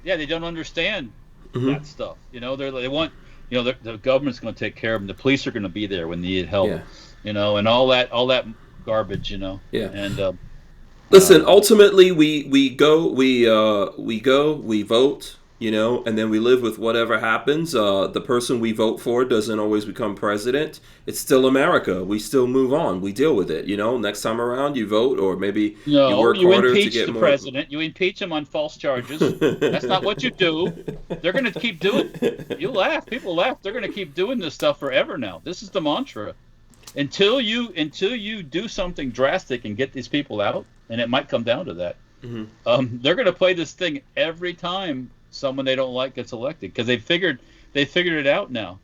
they don't understand Mm-hmm. that stuff. They want, the government's going to take care of them. The police are going to be there when they need help. Yeah. And all that garbage. Yeah. And listen, ultimately we go, we vote, and then we live with whatever happens. The person we vote for doesn't always become president. It's still America. We still move on. We deal with it. Next time around you vote, or maybe you work harder to get the more. President. You impeach him on false charges. That's not what you do. They're going to keep doing. You laugh. People laugh. They're going to keep doing this stuff forever now. This is the mantra. Until you do something drastic and get these people out, and it might come down to that. Mm-hmm. They're going to play this thing every time someone they don't like gets elected, because they figured it out now.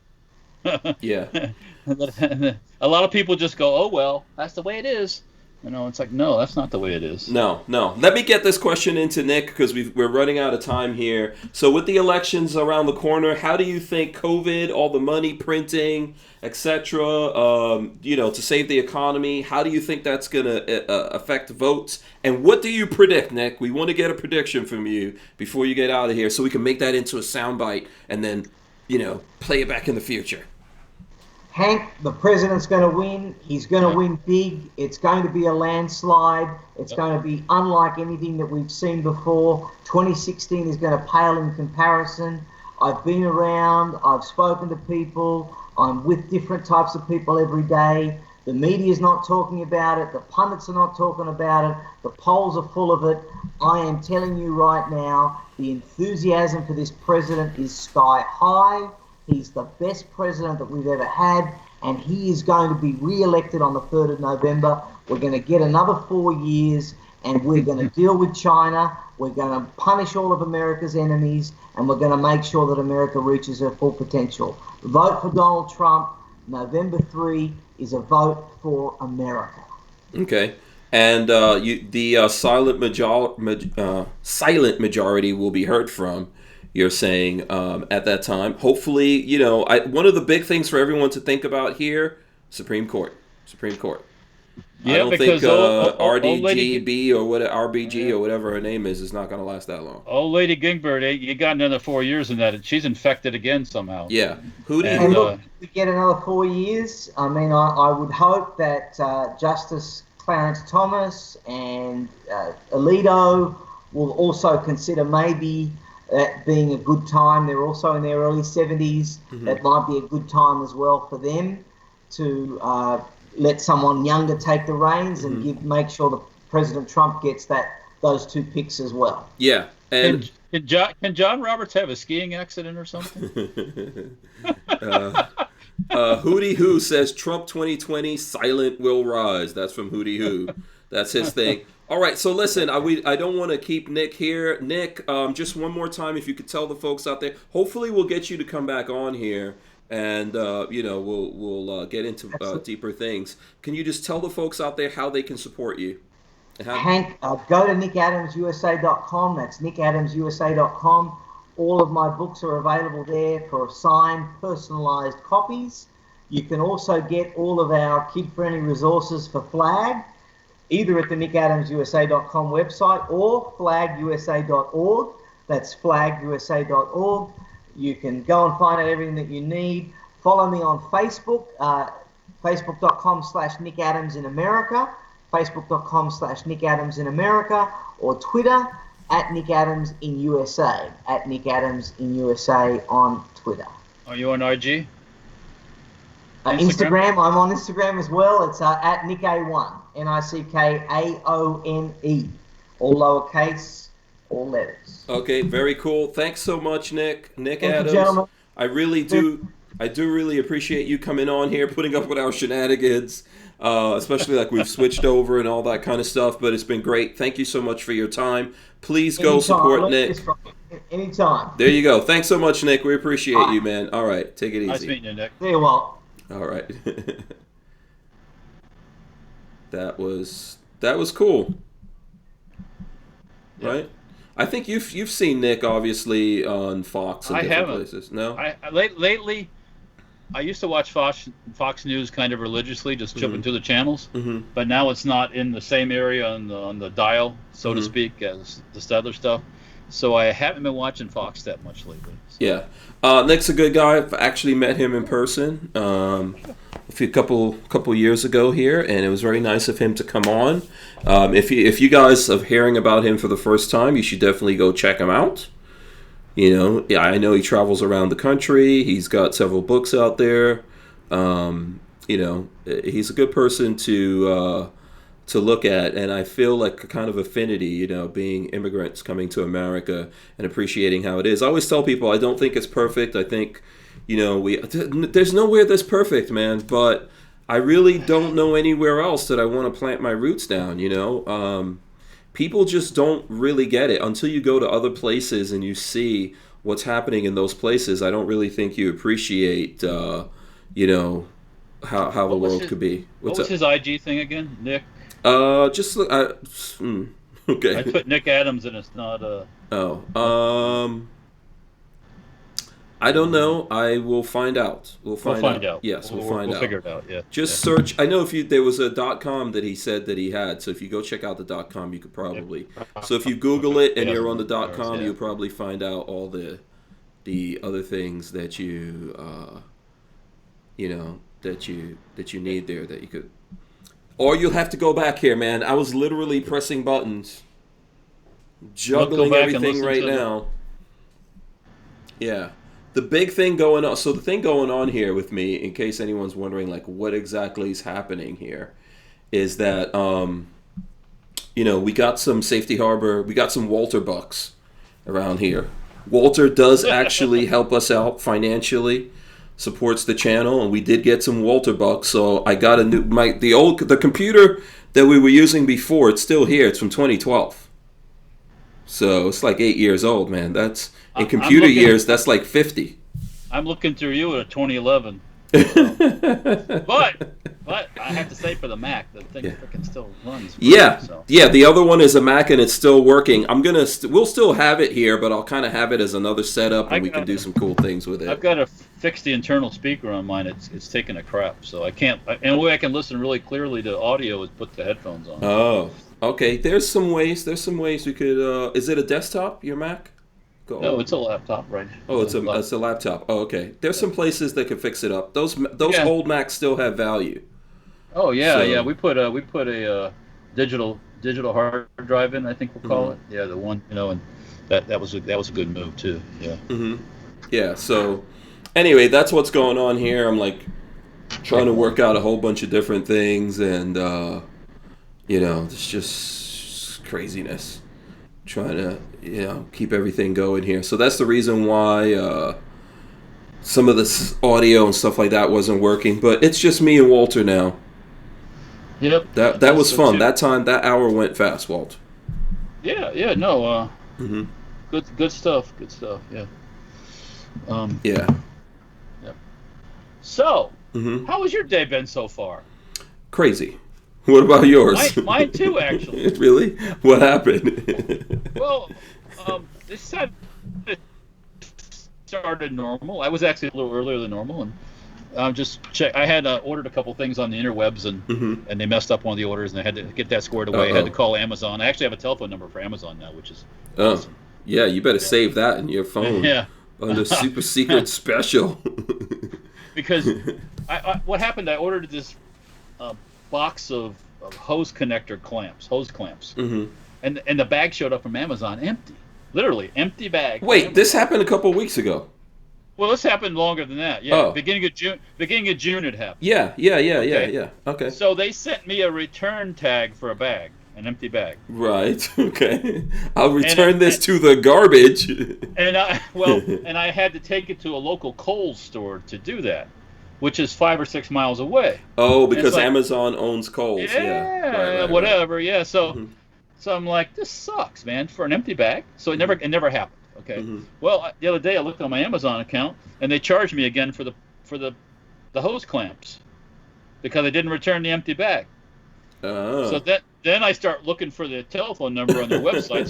Yeah. A lot of people just go, oh well, that's the way it is. It's like, no, that's not the way it is. No. Let me get this question into Nick, because we're running out of time here. So with the elections around the corner, how do you think COVID, all the money printing, etc., to save the economy, how do you think that's going to affect votes? And what do you predict, Nick? We want to get a prediction from you before you get out of here, so we can make that into a soundbite and then, play it back in the future. Hank, the president's going to win. He's going to win big. It's going to be a landslide. It's going to be unlike anything that we've seen before. 2016 is going to pale in comparison. I've been around. I've spoken to people. I'm with different types of people every day. The media's not talking about it. The pundits are not talking about it. The polls are full of it. I am telling you right now, the enthusiasm for this president is sky high. He's the best president that we've ever had, and he is going to be re-elected on the 3rd of November. We're going to get another 4 years, and we're going to deal with China. We're going to punish all of America's enemies, and we're going to make sure that America reaches her full potential. Vote for Donald Trump. November 3 is a vote for America. Okay. And the silent majority will be heard from, you're saying, at that time. Hopefully, one of the big things for everyone to think about here, Supreme Court. I Yeah, don't think because old lady, RDGB or what RBG yeah, or whatever her name is not going to last that long. old lady Gingbird, you got another 4 years in that, and she's infected again somehow. Yeah. Hootie And And Who. look, if we get another 4 years, I mean, I would hope that Justice Clarence Thomas and Alito will also consider maybe that being a good time. They're also in their early 70s. That might be a good time as well for them to let someone younger take the reins and make sure that President Trump gets those two picks as well. Yeah. And can John Roberts have a skiing accident or something? Hootie Who says Trump 2020 silent will rise. That's from Hootie Who. That's his thing. All right, so listen, I don't want to keep Nick here. Nick, just one more time, if you could tell the folks out there. Hopefully, we'll get you to come back on here, and we'll get into deeper things. Can you just tell the folks out there how they can support you? Hank, go to nickadamsusa.com. That's nickadamsusa.com. All of my books are available there for signed, personalized copies. You can also get all of our kid-friendly resources for FLAG, either at the nickadamsusa.com website or flagusa.org. That's flagusa.org. You can go and find out everything that you need. Follow me on Facebook, facebook.com/Nick Adams in America, facebook.com/Nick Adams in America, or Twitter @Nick Adams in USA, @Nick Adams in USA on Twitter. Are you on IG? Instagram, I'm on Instagram as well. It's @NickA1, NickAone, all lowercase, all letters. Okay, very cool. Thanks so much, Nick. Thank Adams. you, gentlemen. I do really appreciate you coming on here, putting up with our shenanigans, especially like we've switched over and all that kind of stuff. But it's been great. Thank you so much for your time. Please go support Nick. Anytime. There you go. Thanks so much, Nick. We appreciate you, man. All right, take it easy. Nice meeting you, Nick. See you, Walt. All right. That was cool. Yeah. Right? I think you've seen Nick obviously on Fox and different places. No? Lately I used to watch Fox News kind of religiously, just jumping to the channels. But now it's not in the same area on the dial, so to speak, as the other stuff. So I haven't been watching Fox that much lately. So. Yeah. Nick's a good guy. I've actually met him in person a couple years ago here, and it was very nice of him to come on. If you guys are hearing about him for the first time, you should definitely go check him out. You know, yeah, I know he travels around the country. He's got several books out there. He's a good person to look at, and I feel like a kind of affinity, being immigrants coming to America and appreciating how it is. I always tell people I don't think it's perfect. I think, there's nowhere that's perfect, man, but I really don't know anywhere else that I want to plant my roots down, People just don't really get it until you go to other places and you see what's happening in those places. I don't really think you appreciate, how the world could be. What was his IG thing again, Nick? Just look. Okay. I put Nick Adams and it's not I don't know. I will find out. We'll find out. Yes, we'll find out. We'll figure it out. Yeah. Just search. I know there was a .com that he said that he had. So if you go check out the .com, you could probably. So if you Google it and you're on the .com, you'll probably find out all the other things that you that you need there that you could. Or you'll have to go back here, man. I was literally pressing buttons, juggling everything right now. Yeah. The big thing going on, so the thing going on here with me, in case anyone's wondering, like, what exactly is happening here, is that, we got some Safety Harbor, we got some Walther bucks around here. Walther does actually help us out financially, supports the channel, and we did get some Walther bucks, so I got the computer that we were using before, it's still here, it's from 2012. So it's like 8 years old, man. That's in computer years. That's like 50. I'm looking through you at 2011. But I have to say, for the Mac, the thing freaking still runs. Yeah, so. yeah. The other one is a Mac and it's still working. We'll still have it here, but I'll kind of have it as another setup, and we can do some cool things with it. I've got to fix the internal speaker on mine. It's taking a crap, so I can't. And the way I can listen really clearly to audio is put the headphones on. Oh, okay. There's some ways we could. Is it a desktop? Your Mac? No, it's a laptop, right? Oh, it's a laptop. Oh, okay. There's some places that can fix it up. Those old Macs still have value. Oh yeah, yeah. We put a digital hard drive in. I think we'll call it. Yeah, the one, and that was a good move too. Yeah. Yeah. So anyway, that's what's going on here. I'm like trying to work out a whole bunch of different things, and it's just craziness. Trying to keep everything going here. So that's the reason why some of this audio and stuff like that wasn't working. But it's just me and Walter now. Yep. That was fun. That hour went fast, Walt. Yeah, no. Good stuff. Yeah. Yeah. Yep. So, how has your day been so far? Crazy. What about yours? Mine too, actually. Really? What happened? Well, this time it started normal. I was actually a little earlier than normal, and I had ordered a couple things on the interwebs, and they messed up one of the orders, and I had to get that squared away. I had to call Amazon. I actually have a telephone number for Amazon now, which is awesome. Yeah, you better save that in your phone. Yeah. Under super secret special. Because what happened? I ordered this box of hose clamps, and the bag showed up from Amazon empty, literally empty bag. Wait, this happened a couple of weeks ago. Well, this happened longer than that. Yeah, beginning of June it happened. Yeah. Okay. So they sent me a return tag for a bag, an empty bag. Right. Okay. I'll return this to the garbage. And I had to take it to a local Kohl's store to do that, which is 5 or 6 miles away. Oh, because Amazon owns Kohl's. Yeah. Right. Whatever. Yeah. So I'm like, this sucks, man, for an empty bag. So it never happened. Okay. Well, the other day I looked on my Amazon account, and they charged me again for the hose clamps because I didn't return the empty bag. So then I start looking for the telephone number on their website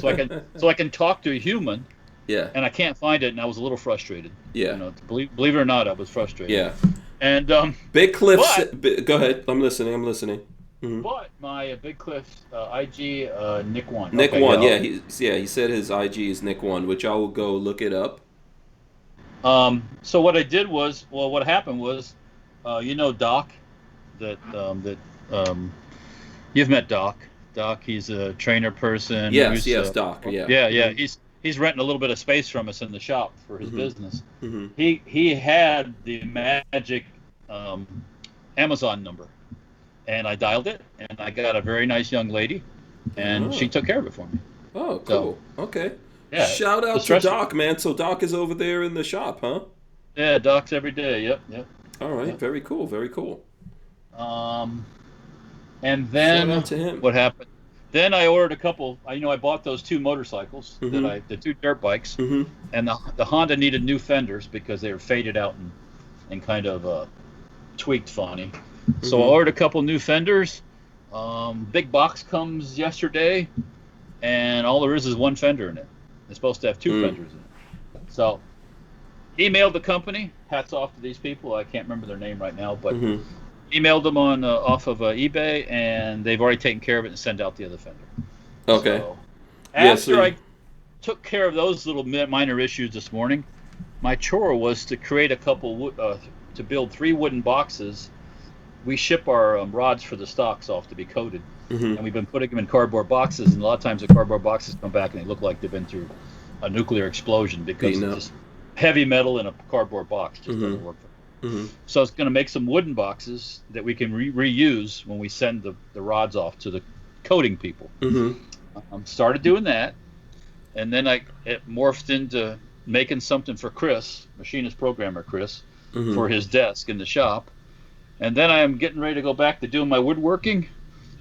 so I can talk to a human. Yeah. And I can't find it, and I was a little frustrated. Yeah. Believe it or not, I was frustrated. Yeah. And Big Cliff's. Go ahead. I'm listening. But my Big Cliff's IG Nick One. Nick One. Yeah. He said his IG is Nick One, which I will go look it up. So what I did was, what happened was, Doc, that you've met Doc. Doc, he's a trainer person. Yes, Doc. Yeah. Yeah. He's renting a little bit of space from us in the shop for his business. He had the magic Amazon number, and I dialed it, and I got a very nice young lady, and she took care of it for me. Oh, cool. So, okay. Yeah. Shout out to Doc, man. So Doc is over there in the shop, huh? Yeah, Doc's every day. Yep. All right. Yep. Very cool. And then shout out to him. What happened? Then I ordered a couple. I bought those 2 motorcycles, the 2 dirt bikes, and the Honda needed new fenders because they were faded out and kind of tweaked funny. So I ordered a couple new fenders. Big box comes yesterday, and all there is 1 fender in it. It's supposed to have 2 fenders in it. So emailed the company. Hats off to these people. I can't remember their name right now, but. Emailed them on off of eBay, and they've already taken care of it and sent out the other fender. Okay. So, after I took care of those little minor issues this morning, my chore was to create a couple to build 3 wooden boxes. We ship our rods for the stocks off to be coated, and we've been putting them in cardboard boxes. And a lot of times the cardboard boxes come back and they look like they've been through a nuclear explosion because it's just heavy metal in a cardboard box just doesn't work for them. So it's going to make some wooden boxes that we can reuse when we send the rods off to the coating people. Started doing that, and then it morphed into making something for Chris, machinist programmer Chris, for his desk in the shop. And then I am getting ready to go back to doing my woodworking,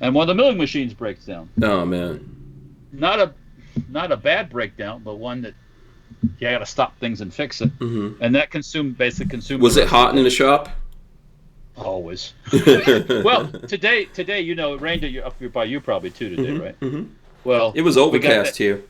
and one of the milling machines breaks down. Oh man! Not a bad breakdown, but one that. You got to stop things and fix it, and that basically consumed. Was it hot in the shop? Always. Well, today, it rained up by you probably too today, right? Mm-hmm. Well, It was overcast here,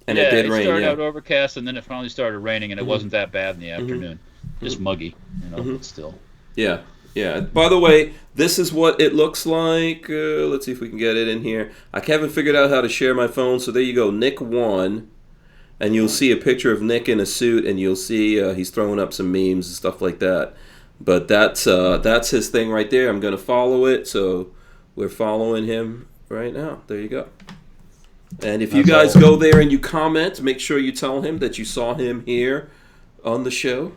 and it did rain. It started Yeah. out overcast, and then it finally started raining, and it wasn't that bad in the afternoon. Just muggy, but still. Yeah, yeah. By the way, this is what it looks like. Let's see if we can get it in here. I haven't figured out how to share my phone, so there you go. Nick 1, and you'll see a picture of Nick in a suit, and you'll see he's throwing up some memes and stuff like that. But that's his thing right there. I'm gonna follow it, so we're following him right now. There you go. And if you guys go there and you comment, make sure you tell him that you saw him here on the show,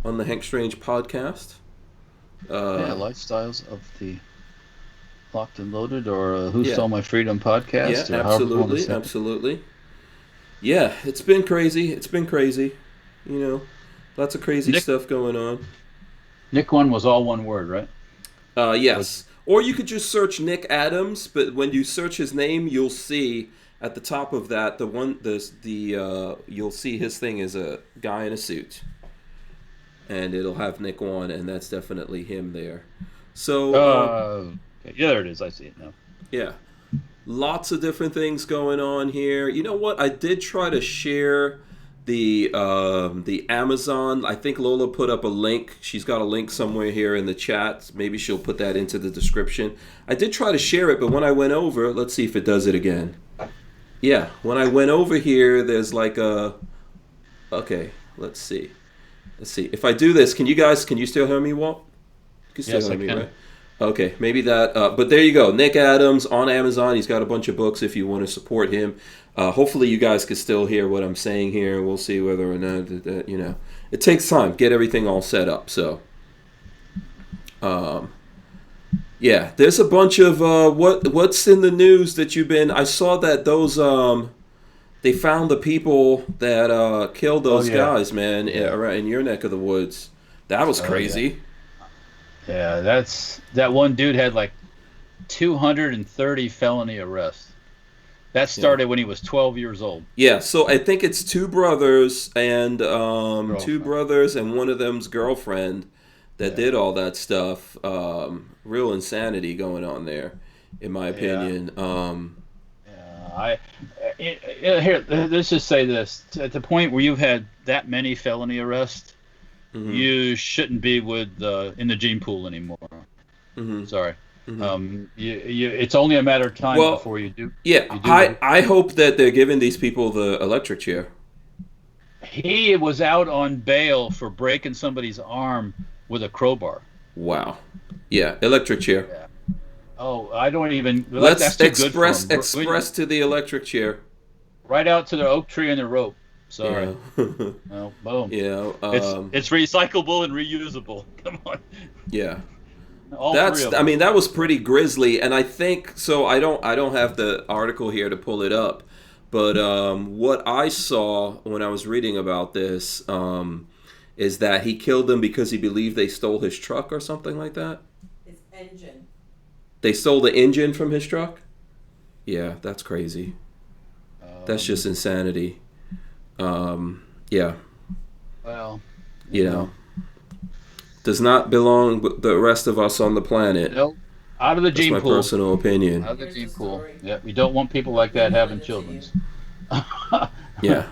on the Hank Strange podcast. Lifestyles of the Locked and Loaded, or Who Yeah. Stole My Freedom podcast. Yeah, or however you want to absolutely, say it. absolutely. Yeah, it's been crazy. It's been crazy. Lots of crazy stuff going on. Nick 1 was all one word, right? Yes. Or you could just search Nick Adams, but when you search his name, you'll see at the top of that you'll see his thing is a guy in a suit, and it'll have Nick 1, and that's definitely him there. So yeah, there it is. I see it now. yeah, lots of different things going on here. You know what? I did try to share the Amazon. I think Lola put up a link. She's got a link somewhere here in the chat. Maybe she'll put that into the description. I did try to share it, but when I went over, let's see if it does it again. Yeah, when I went over here, there's like okay, let's see. If I do this, can you still hear me, Walt? You can still hear me, right? Okay, maybe that. But there you go. Nick Adams on Amazon. He's got a bunch of books if you want to support him. Hopefully you guys can still hear what I'm saying here. We'll see whether or not, it takes time. Get everything all set up. So, yeah, there's a bunch of, what's in the news that you've been, I saw that those, they found the people that killed those guys, man, in your neck of the woods. That was crazy. Yeah, that one dude had like 230 felony arrests. That started when he was 12 years old. Yeah, so I think it's two brothers and one of them's girlfriend that did all that stuff. Real insanity going on there, in my opinion. Here, let's just say this: at the point where you've had that many felony arrests, you shouldn't be in the gene pool anymore. Sorry. It's only a matter of time before you do. Yeah, I hope that they're giving these people the electric chair. He was out on bail for breaking somebody's arm with a crowbar. Wow. Yeah, electric chair. Yeah. Oh, I don't even. Let's express to the electric chair. Right out to the oak tree and the rope. Sorry. Yeah. Well, boom. Yeah. It's recyclable and reusable. Come on. Yeah. That was pretty grisly, and I think so. I don't have the article here to pull it up, but what I saw when I was reading about this is that he killed them because he believed they stole his truck or something like that. His engine. They stole the engine from his truck? Yeah, that's crazy. That's just insanity. Yeah. Well, does not belong with the rest of us on the planet. Nope. Out of the gene pool. That's my personal opinion. Out of the gene pool. Yeah, we don't want people like that having children. Yeah.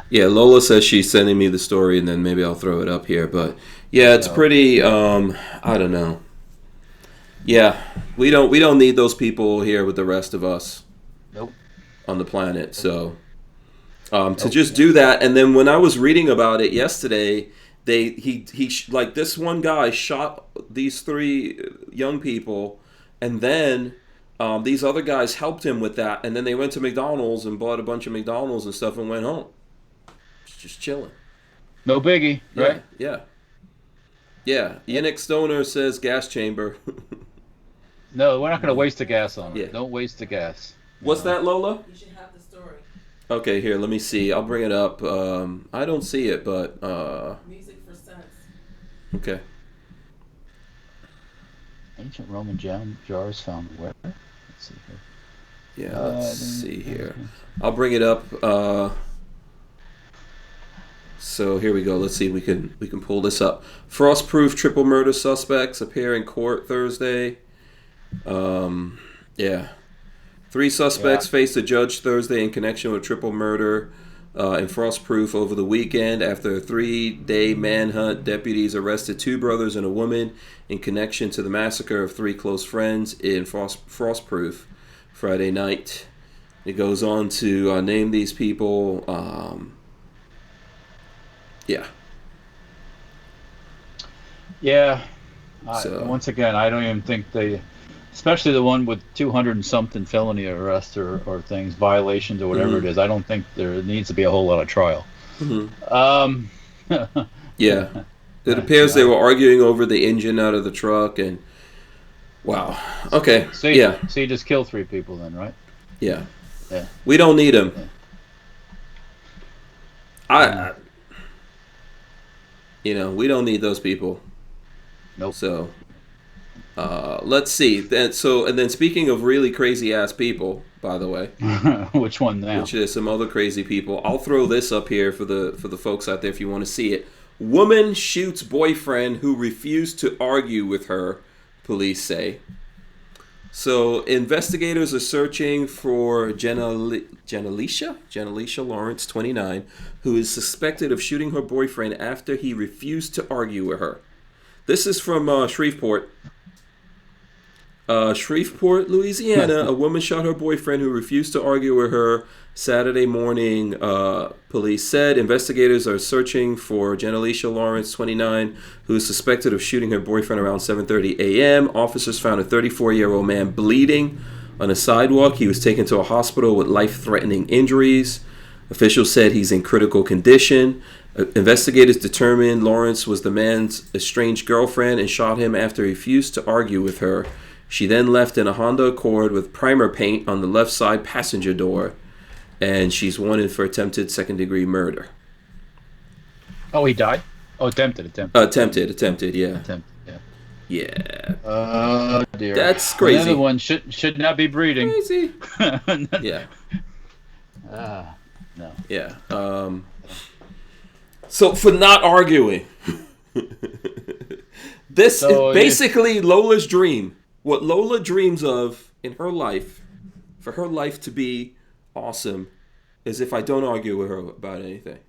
Yeah, Lola says she's sending me the story, and then maybe I'll throw it up here. But yeah, it's pretty. I don't know. Yeah, we don't need those people here with the rest of us. Nope. On the planet. So to just do that, and then when I was reading about it yesterday, he like this one guy shot these three young people, and then these other guys helped him with that, and then they went to McDonald's and bought a bunch of McDonald's and stuff and went home. Just chilling. No biggie, right? Yeah. Yannick Stoner says gas chamber. No, we're not going to waste the gas on it. Yeah. Don't waste the gas. What's that, Lola? You should have the story. Okay, here, let me see. I'll bring it up. I don't see it, but... Music for sense. Okay. Ancient Roman jars found where? Let's see here. Yeah, let's see here. I'll bring it up. So here we go. Let's see if we can pull this up. Frost-proof triple murder suspects appear in court Thursday. Yeah. 3 suspects faced a judge Thursday in connection with triple murder in Frostproof over the weekend. After a 3-day manhunt, deputies arrested 2 brothers and a woman in connection to the massacre of 3 close friends in Frostproof Friday night. It goes on to name these people. Yeah. So, once again, I don't even think especially the one with 200 and something felony arrests or things, violations or whatever it is. I don't think there needs to be a whole lot of trial. Yeah. It appears they were arguing over the engine out of the truck and wow. Okay. So you just kill 3 people then, right? Yeah. Yeah. We don't need them. Yeah. We don't need those people. Nope. So, let's see. Then speaking of really crazy ass people, by the way, which one now? Which is some other crazy people. I'll throw this up here for the folks out there if you want to see it. Woman shoots boyfriend who refused to argue with her, police say. So investigators are searching for Jenalisha Lawrence, 29, who is suspected of shooting her boyfriend after he refused to argue with her. This is from Shreveport. Shreveport, Louisiana. A woman shot her boyfriend who refused to argue with her Saturday morning, police said. Investigators are searching for Jenalisha Lawrence, 29, who is suspected of shooting her boyfriend around 7:30 a.m. Officers found a 34-year-old man bleeding on a sidewalk. He was taken to a hospital with life-threatening injuries. Officials said he's in critical condition. Investigators determined Lawrence was the man's estranged girlfriend and shot him after he refused to argue with her. She then left in a Honda Accord with primer paint on the left side passenger door, and she's wanted for attempted second-degree murder. Oh, he died? Oh, attempted, yeah. Attempted, yeah. Yeah. Dear. That's crazy. The other one should not be breeding. Crazy. Yeah. No. Yeah. So for not arguing, this is basically Lola's dream. What Lola dreams of in her life, for her life to be awesome, is if I don't argue with her about anything.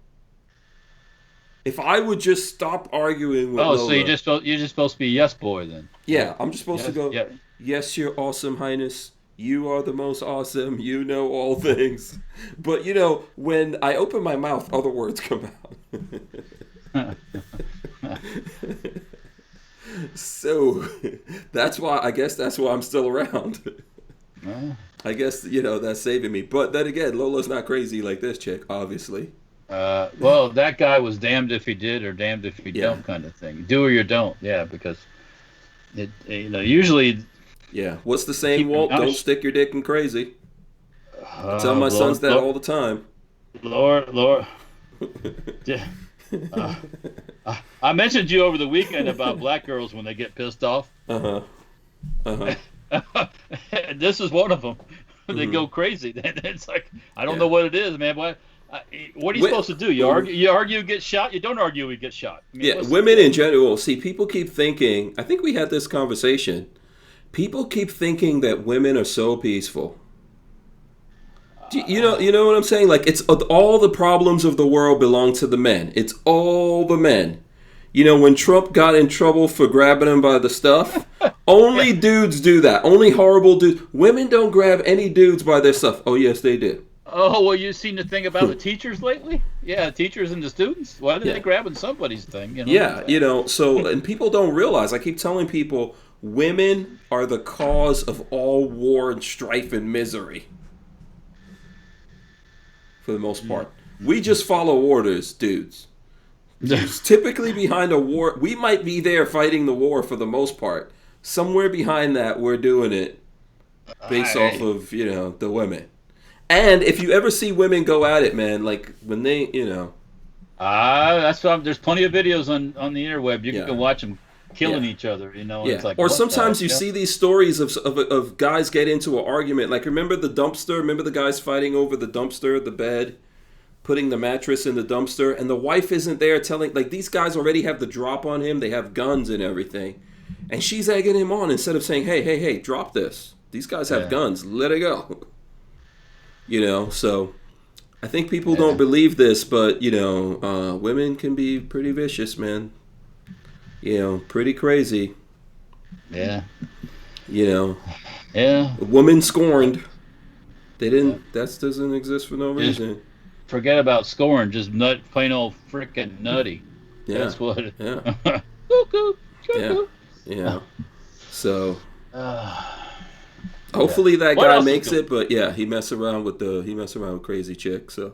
If I would just stop arguing with Lola. So you're just supposed to be a yes boy then? Yeah, I'm just supposed to go, yes, your awesome highness. You are the most awesome. You know all things. But, when I open my mouth, other words come out. So, that's why I'm still around. I guess, that's saving me. But then again, Lola's not crazy like this chick, obviously. Well, that guy was damned if he did or damned if he don't kind of thing. Do or you don't, because it usually... Yeah. What's the saying, Walt? Don't stick your dick in crazy. I tell my sons that all the time. Lord. Yeah. I mentioned you over the weekend about black girls when they get pissed off. This is one of them. They go crazy. It's like, I don't know what it is, man. What are you supposed to do? You argue, you get shot. You don't argue, you get shot. I mean, women in general. See, people keep thinking. I think we had this conversation. People keep thinking that women are so peaceful. You know what I'm saying? Like, it's all the problems of the world belong to the men. It's all the men. When Trump got in trouble for grabbing him by the stuff, only dudes do that. Only horrible dudes. Women don't grab any dudes by their stuff. Oh, yes, they did. Oh, well, you seen the thing about the teachers lately? Yeah, teachers and the students. Why are they grabbing somebody's thing? So, and people don't realize, I keep telling people, women are the cause of all war and strife and misery. For the most part. We just follow orders, dudes. Typically behind a war, we might be there fighting the war for the most part. Somewhere behind that, we're doing it based off of, the women. And if you ever see women go at it, man, like when they, that's what there's plenty of videos on the interweb. You can go watch them killing each other, It's like, or sometimes you see these stories of guys get into an argument. Like, remember the dumpster? Remember the guys fighting over the dumpster, the bed? putting the mattress in the dumpster, and the wife isn't there telling, like, these guys already have the drop on him. They have guns and everything. And she's egging him on instead of saying, hey, drop this. These guys have guns. Let it go. So I think people don't believe this, but, women can be pretty vicious, man. Pretty crazy. Yeah. Yeah. A woman scorned. They didn't, that doesn't exist for no reason. Forget about scoring, just plain old freaking nutty. Yeah. That's what. Yeah. Cuckoo, cuckoo. Yeah. So hopefully that guy makes it, but he mess around with crazy chicks. So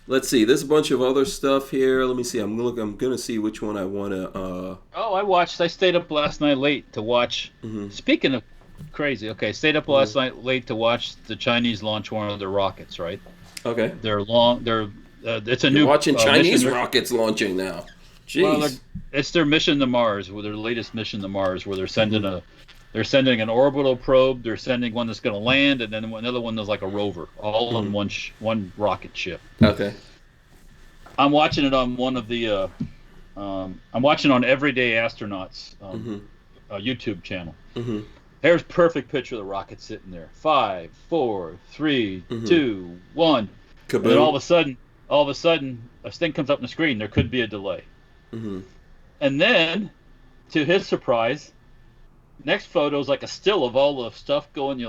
let's see. There's a bunch of other stuff here. Let me see. I'm gonna see which one I wanna. I stayed up last night late to watch. Mm-hmm. Speaking of crazy, stayed up last night late to watch the Chinese launch one of their rockets. Right. Okay. It's a You're new. Watching Chinese rockets launching now. Jeez. Well, it's their mission to Mars, their latest mission to Mars, where they're sending an orbital probe. They're sending one that's going to land, and then another one that's like a rover, all on one rocket ship. Okay. I'm watching it on one of the. I'm watching on Everyday Astronauts YouTube channel. Mm-hmm. There's perfect picture of the rocket sitting there. 5, 4, 3, 2, 1. Kaboom. And then all of a sudden, a thing comes up on the screen. There could be a delay. Mm-hmm. And then, to his surprise, next photo is like a still of all the stuff going.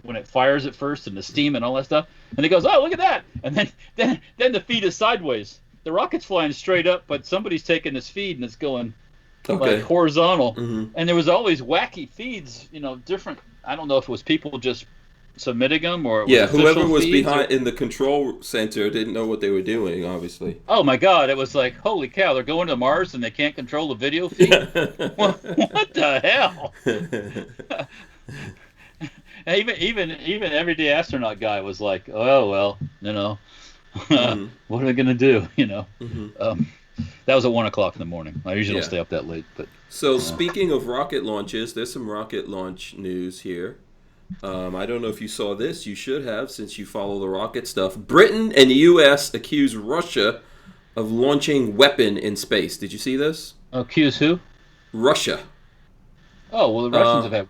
When it fires at first and the steam and all that stuff. And he goes, "Oh, look at that!" And then the feed is sideways. The rocket's flying straight up, but somebody's taking this feed and it's going like horizontal. Mm-hmm. And there was all these wacky feeds, different. I don't know if it was people just submitting them or it was whoever was feeds behind in the control center didn't know what they were doing, obviously. Oh my God! It was like, holy cow! They're going to Mars and they can't control the video feed. What the hell? Even Everyday Astronaut guy was like, oh well, what are they gonna do? That was at 1 o'clock in the morning. I usually don't stay up that late, but. So speaking of rocket launches, there's some rocket launch news here. I don't know if you saw this. You should have, since you follow the rocket stuff. Britain and the U.S. accuse Russia of launching weapon in space. Did you see this? Accuse who? Russia. Oh, well, the Russians have had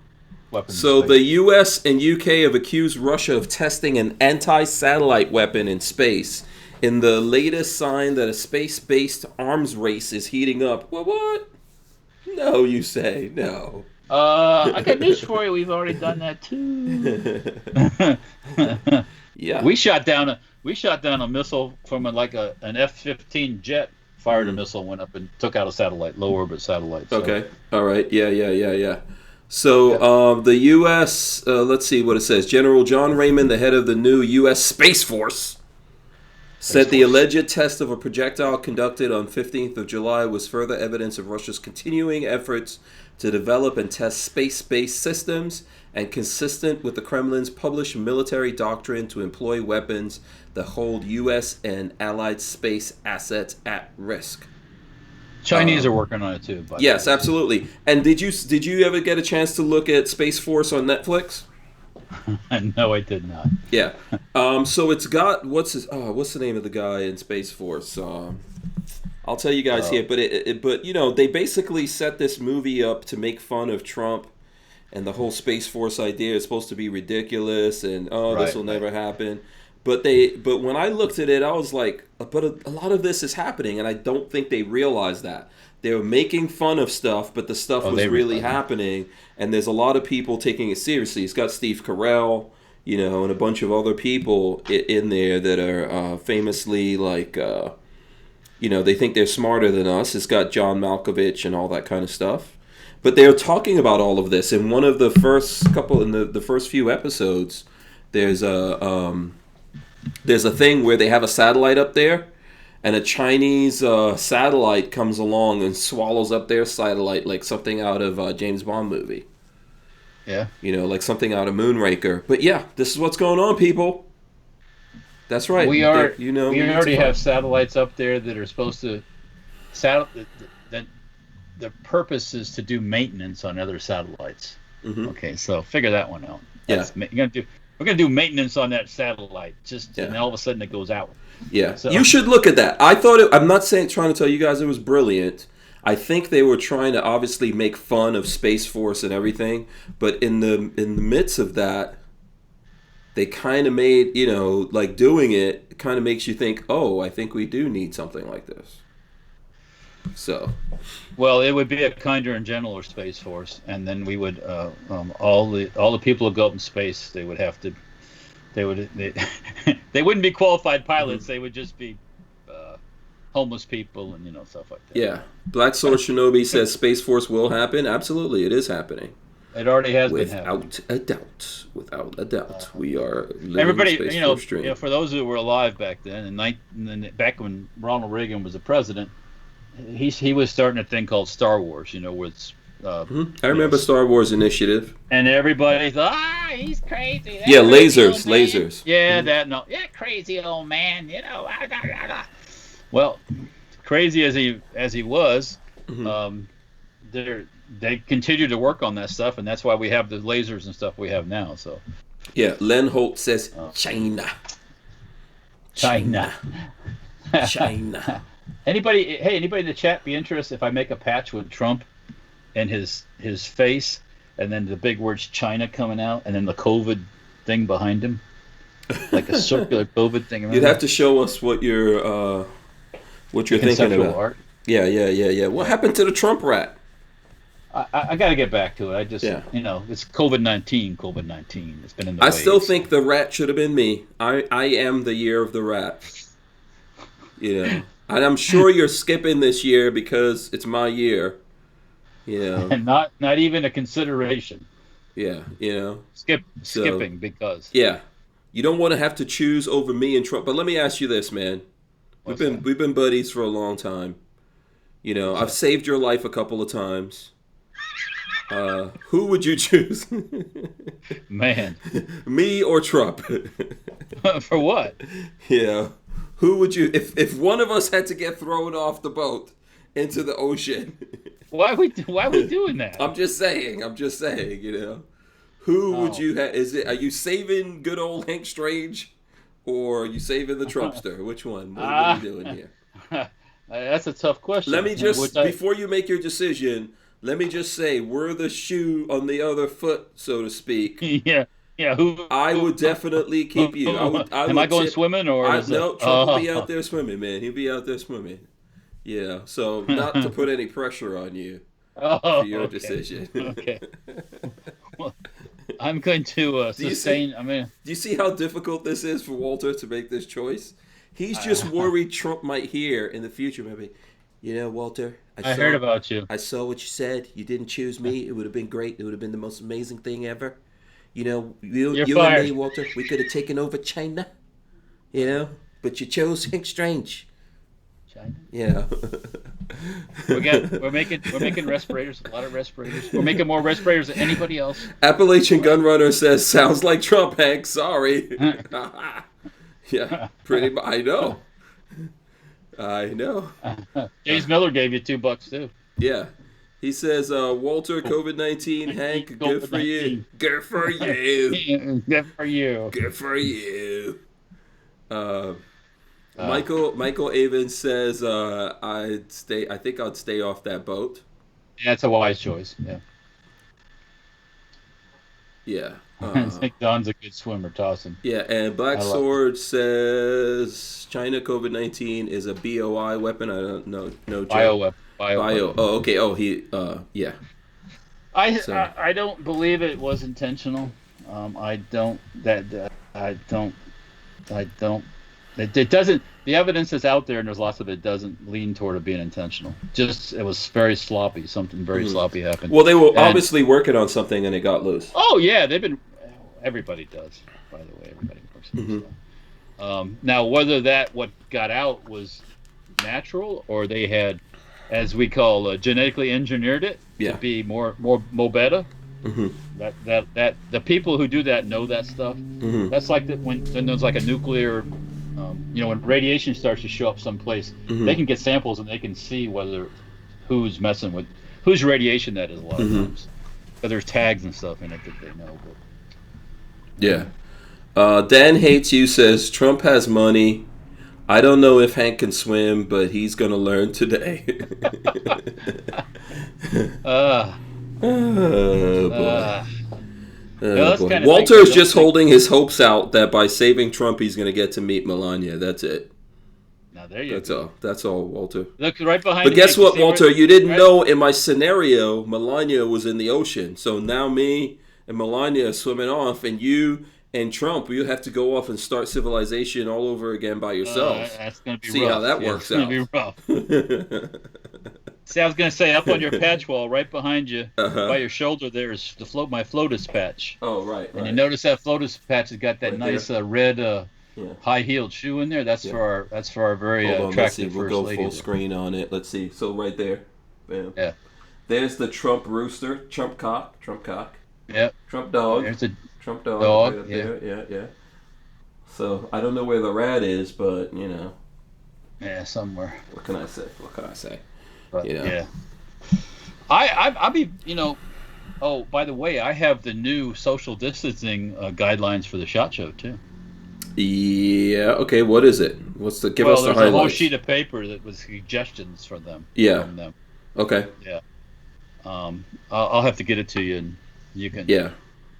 weapons. So the U.S. and U.K. have accused Russia of testing an anti-satellite weapon in space in the latest sign that a space-based arms race is heating up. What? No, you say. No. I got news for you. We've already done that too. Yeah. We shot down a missile from an F-15 jet. Fired a missile, went up and took out a satellite, low orbit satellite. So. Okay. All right. Yeah. So the U.S. Let's see what it says. General John Raymond, the head of the new U.S. Space Force, said the alleged test of a projectile conducted on 15th of July was further evidence of Russia's continuing efforts to develop and test space-based systems and consistent with the Kremlin's published military doctrine to employ weapons that hold U.S. and allied space assets at risk. Chinese are working on it too. Yes, absolutely. And did you ever get a chance to look at Space Force on Netflix? No, I did not. Yeah. So it's got what's the name of the guy in Space Force? I'll tell you guys here, but they basically set this movie up to make fun of Trump and the whole Space Force idea is supposed to be ridiculous and this will never happen. But when I looked at it, I was like, but a lot of this is happening, and I don't think they realized that. They were making fun of stuff, but the stuff was really happening, and there's a lot of people taking it seriously. It's got Steve Carell, and a bunch of other people in there that are famously they think they're smarter than us. It's got John Malkovich and all that kind of stuff. But they're talking about all of this. In one of the first the first few episodes, there's a thing where they have a satellite up there, and a Chinese satellite comes along and swallows up their satellite like something out of a James Bond movie. Yeah. Like something out of Moonraker. But yeah, this is what's going on, people. That's right. We already have satellites up there that are supposed to that the purpose is to do maintenance on other satellites. Mm-hmm. Okay, so figure that one out. Yeah. We're gonna do maintenance on that satellite, and all of a sudden it goes out. Yeah, So, you should look at that. I'm not trying to tell you guys it was brilliant. I think they were trying to obviously make fun of Space Force and everything, but in the midst of that, they kind of made, like doing it kind of makes you think, oh, I think we do need something like this. So, well, it would be a kinder and gentler Space Force, and then we would all the people who go up in space, they would have to. They wouldn't be qualified pilots. Mm-hmm. They would just be homeless people and stuff like that. Yeah, Black Sword Shinobi says Space Force will happen. Absolutely, it is happening. It already has been happening. Without a doubt, we are living everybody. Space Force dream. For those who were alive back then, back when Ronald Reagan was the president, he was starting a thing called Star Wars. Where it's. I remember Star Wars Initiative. And everybody thought, he's crazy. Yeah, lasers. Yeah, crazy old man. Well, crazy as he was, they continue to work on that stuff, and that's why we have the lasers and stuff we have now. So. Yeah, Len Holt says China. Anybody in the chat be interested if I make a patch with Trump and his face, and then the big words China coming out, and then the COVID thing behind him, like a circular COVID thing. You'd have to show us what you're thinking about. Art. Yeah. What happened to the Trump rat? I got to get back to it. I just, it's COVID-19. It's been in the I waves. still think the rat should have been me. I am the year of the rat. And I'm sure you're skipping this year because it's my year. And not even a consideration. Yeah, skipping because. Yeah, you don't want to have to choose over me and Trump. But let me ask you this, man. We've been buddies for a long time. I've saved your life a couple of times. Who would you choose? Man, me or Trump? For what? Yeah, who would you? If one of us had to get thrown off the boat into the ocean. Why are we doing that? I'm just saying, Who would you have? Are you saving good old Hank Strange, or are you saving the Trumpster? Which one? What are you doing here? That's a tough question. Let me before you make your decision, let me just say, we're the shoe on the other foot, so to speak. Yeah. I would definitely keep you. Am I going swimming or? No, Trump will be out there swimming, man. He'll be out there swimming. Yeah, so not to put any pressure on you for your decision. Okay. Well, I'm going to sustain. Do you see how difficult this is for Walter to make this choice? He's just worried Trump might hear in the future, maybe. Walter, I heard about you. I saw what you said. You didn't choose me. It would have been great. It would have been the most amazing thing ever. You and me, Walter, we could have taken over China. But you chose Hank Strange. China. Yeah. We're making respirators, a lot of respirators. We're making more respirators than anybody else. Appalachian Gunrunner says, "Sounds like Trump, Hank. Sorry." Yeah, pretty much. I know. James Miller gave you $2 too. Yeah. He says, Walter, COVID-19, Hank, good for you. Good for you. Good for you. Good for you. Michael Avens says, I think I'd stay off that boat. Yeah, that's a wise choice. Yeah. Yeah. I think Don's a good swimmer, tossing. Yeah, and Black Sword says China COVID-19 is a BOI weapon. I don't know. No Bio. Oh, okay. Oh, yeah. I don't believe it was intentional. It doesn't. The evidence is out there, and there's lots of it. Doesn't lean toward it being intentional. Just it was very sloppy. Something very sloppy happened. Well, they were obviously working on something, and it got loose. Oh yeah, they've been. Everybody does. By the way, everybody works on stuff. Now, whether what got out was natural, or they had, as we call, genetically engineered it to be more beta. That the people who do that know that stuff. That's like when there's like a nuclear, when radiation starts to show up someplace, they can get samples and they can see who's messing with whose radiation that is a lot of times. But there's tags and stuff in it that they know. Yeah. Dan Hates You says Trump has money. I don't know if Hank can swim, but he's gonna learn today. Oh boy. that's Boy. kind of Walter is just holding his hopes out that by saving Trump, he's gonna get to meet Melania. That's it. Now there you That's go. all. That's all, Walter. Look right behind. But guess what, Walter? You didn't right? know in my scenario, Melania was in the ocean. So now me and Melania are swimming off, and you and Trump, you have to go off and start civilization all over again by yourselves. That's gonna be See rough. how that works out. It's gonna be rough. See, I was gonna say up on your patch wall, right behind you, by your shoulder, there's my FLOTUS patch. Oh, right. And you notice that FLOTUS patch has got that Right nice there. red high-heeled shoe in there. That's for our very Hold on, let's see. attractive We'll first go lady. full screen on it. Let's see. So right there. Bam. Yeah. There's the Trump rooster, Trump cock, Yep. Trump dog, There's a Trump dog, dog, right up yeah. there. Yeah. So I don't know where the rat is, but you know. yeah somewhere. What can I say? But, You know. Yeah. I be Oh, by the way, I have the new social distancing guidelines for the SHOT Show too. Yeah. Okay. What is it? What's the give us the there's highlights? a whole sheet of paper that was suggestions for them. Yeah. From them. Okay. Yeah. I'll have to get it to you, and you can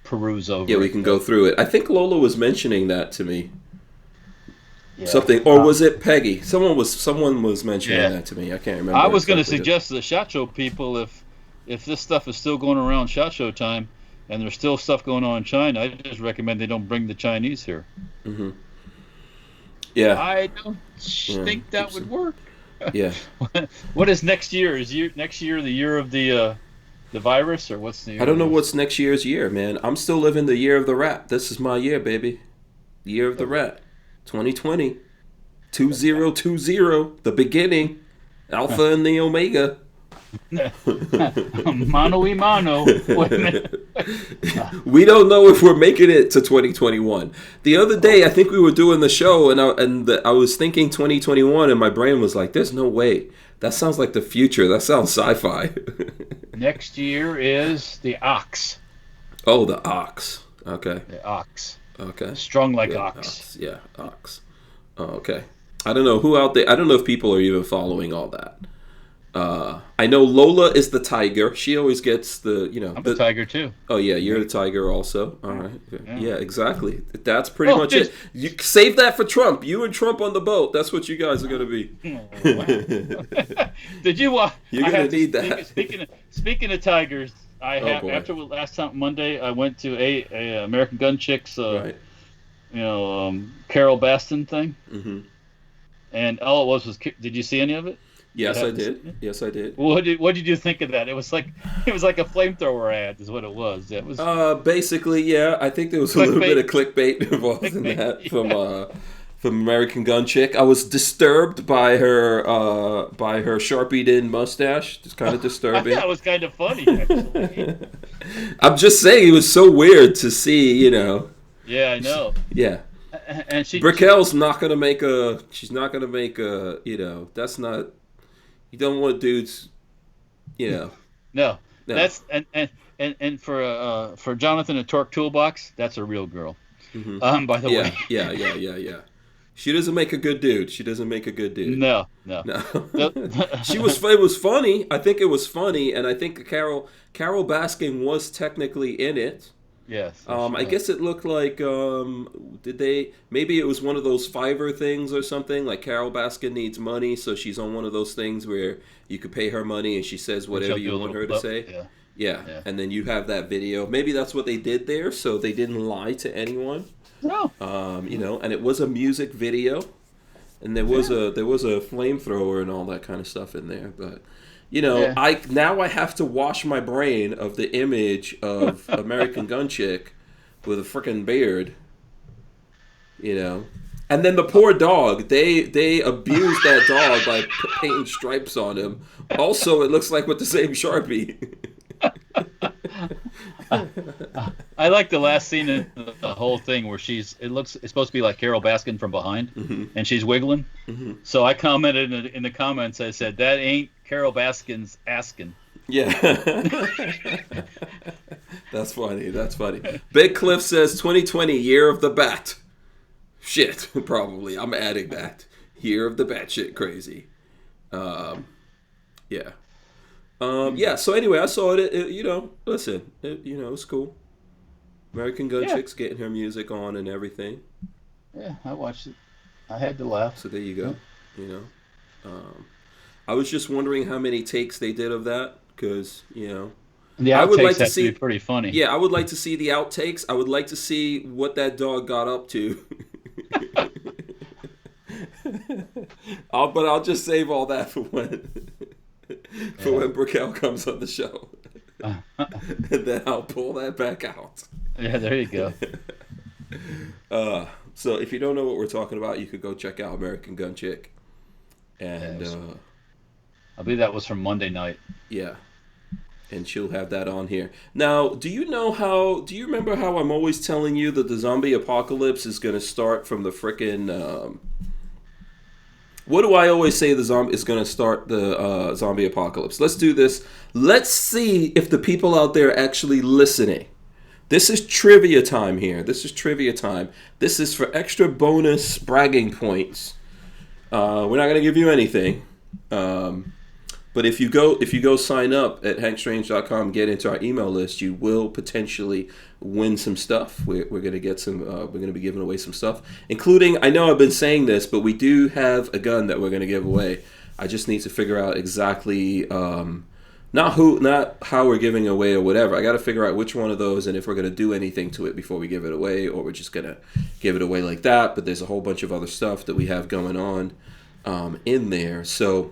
peruse over. Yeah, we can go through it. I think Lola was mentioning that to me. Yeah. Something, or was it Peggy? Someone was mentioning that to me. I can't remember. I was going to exactly. suggest to the SHOT Show people, if this stuff is still going around SHOT Show time, and there's still stuff going on in China, I just recommend they don't bring the Chinese here. Mm-hmm. Yeah. I don't think that would work. Yeah. What is next year? Is next year the year of the virus, or what's the year? I don't know what's next year's year, man. I'm still living the year of the rat. This is my year, baby. The year of the rat. 2020. 2020. The beginning. Alpha and the Omega. Mano y mano. Wait a minute. We don't know if we're making it to 2021. The other day, I think we were doing the show, and I was thinking 2021, and my brain was like, "There's no way. That sounds like the future. That sounds sci-fi." Next year is the ox. Oh, the ox. Okay. The ox. Okay. Strung like Yeah, ox. Yeah, ox. Oh, okay. I don't know who out there. I don't know if people are even following all that. I know Lola is the tiger. She always gets the, I'm a tiger too. Oh yeah, you're the tiger also. All right. Yeah, exactly. That's pretty Oh, much it. You save that for Trump. You and Trump on the boat. That's what you guys are gonna be. Did you? You're gonna need that. Speaking of tigers, boy. after last time Monday, I went to a American Gun Chicks, Right. Carol Baskin thing, Mm-hmm. and all it was. Did you see any of it? Yes, I did. Yes, I did. What did you think of that? It was like a flamethrower ad, is what it was. It was Basically, yeah. I think there was a little bit of clickbait involved in that from American Gun Chick. I was disturbed by her Sharpied in mustache. It's kind of disturbing. I thought it was kind of funny, actually. I'm just saying it was so weird to see. Yeah, I know. Yeah. And Brickell's not gonna make a. She's not gonna make a. That's not. You don't want dudes. No. That's and for Jonathan at Torque Toolbox, that's a real girl. Mm-hmm. By the way. Yeah. She doesn't make a good dude. No. It was funny. I think it was funny, and I think Carol Baskin was technically in it. Yes. I guess it looked like maybe it was one of those Fiverr things or something, like Carol Baskin needs money, so she's on one of those things where you could pay her money and she says whatever you want her to say. Yeah. And then you have that video. Maybe that's what they did there, so they didn't lie to anyone. No. And it was a music video, and there was a flamethrower and all that kind of stuff in there, but I have to wash my brain of the image of American Gun Chick with a freaking beard, and then the poor dog. They abused that dog by painting stripes on him. Also, it looks like with the same Sharpie. I like the last scene in the whole thing where it's supposed to be like Carol Baskin from behind, and she's wiggling. Mm-hmm. So I commented in the comments. I said, "That ain't Carol Baskin's asking." Yeah. That's funny. That's funny. Big Cliff says 2020, year of the bat. Shit, probably. I'm adding that. Year of the batshit crazy. Yeah. Yeah, so anyway, I saw it, you know, listen, you know, it's cool. American Gun Yeah. Chick's getting her music on and everything. Yeah, I watched it. I had to laugh. So there you go, you know. I was just wondering how many takes they did of that, because, you know. The I would outtakes like to have to see, be pretty funny. yeah, I would like to see the outtakes. I would like to see what that dog got up to. But I'll just save all that for when when Brickell comes on the show. And then I'll pull that back out. Yeah, there you go. So if you don't know what we're talking about, you could go check out American Gun Chick. And I believe that was from Monday night. yeah. And she'll have that on here. Now, do you remember how I'm always telling you that the zombie apocalypse is going to start from the frickin' what do I always say is going to start the zombie apocalypse? Let's do this. Let's see if the people out there are actually listening. This is trivia time here. This is trivia time. This is for extra bonus bragging points. We're not going to give you anything. But if you go sign up at hankstrange.com, get into our email list, you will potentially win some stuff. We're going to get some. We're going to be giving away some stuff, including. I know I've been saying this, but we do have a gun that we're going to give away. I just need to figure out exactly not how we're giving away or whatever. I got to figure out which one of those and if we're going to do anything to it before we give it away, or we're just going to give it away like that. But there's a whole bunch of other stuff that we have going on in there. So.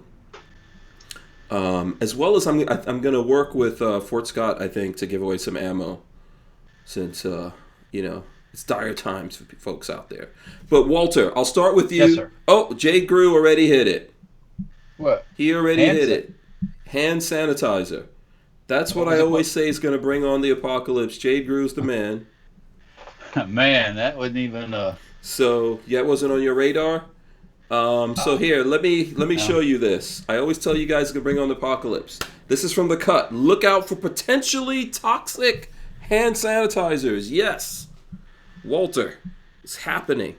As well as I'm going to work with Fort Scott, I think, to give away some ammo, since you know, it's dire times for folks out there. But Walter, I'll start with you. Yes, sir. Oh, Jay Grew already hit it. What? He already hit it. Hand sanitizer. That's what I always say is going to bring on the apocalypse. Jay Grew's the man. Man, that wasn't even. So that wasn't on your radar. So here, let me show you this. I always tell you guys to bring on the apocalypse. This is from The Cut. Look out for potentially toxic hand sanitizers. Yes, Walter, it's happening.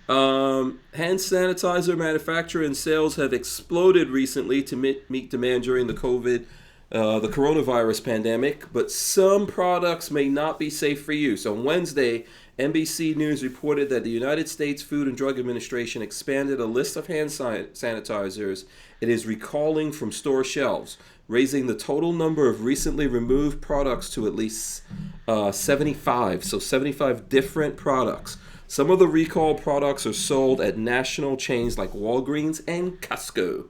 Hand sanitizer manufacture and sales have exploded recently to meet demand during the coronavirus pandemic, but some products may not be safe for use. On Wednesday, NBC News reported that the United States Food and Drug Administration expanded a list of hand sanitizers it is recalling from store shelves, raising the total number of recently removed products to at least 75. So 75 different products. Some of the recalled products are sold at national chains like Walgreens and Costco.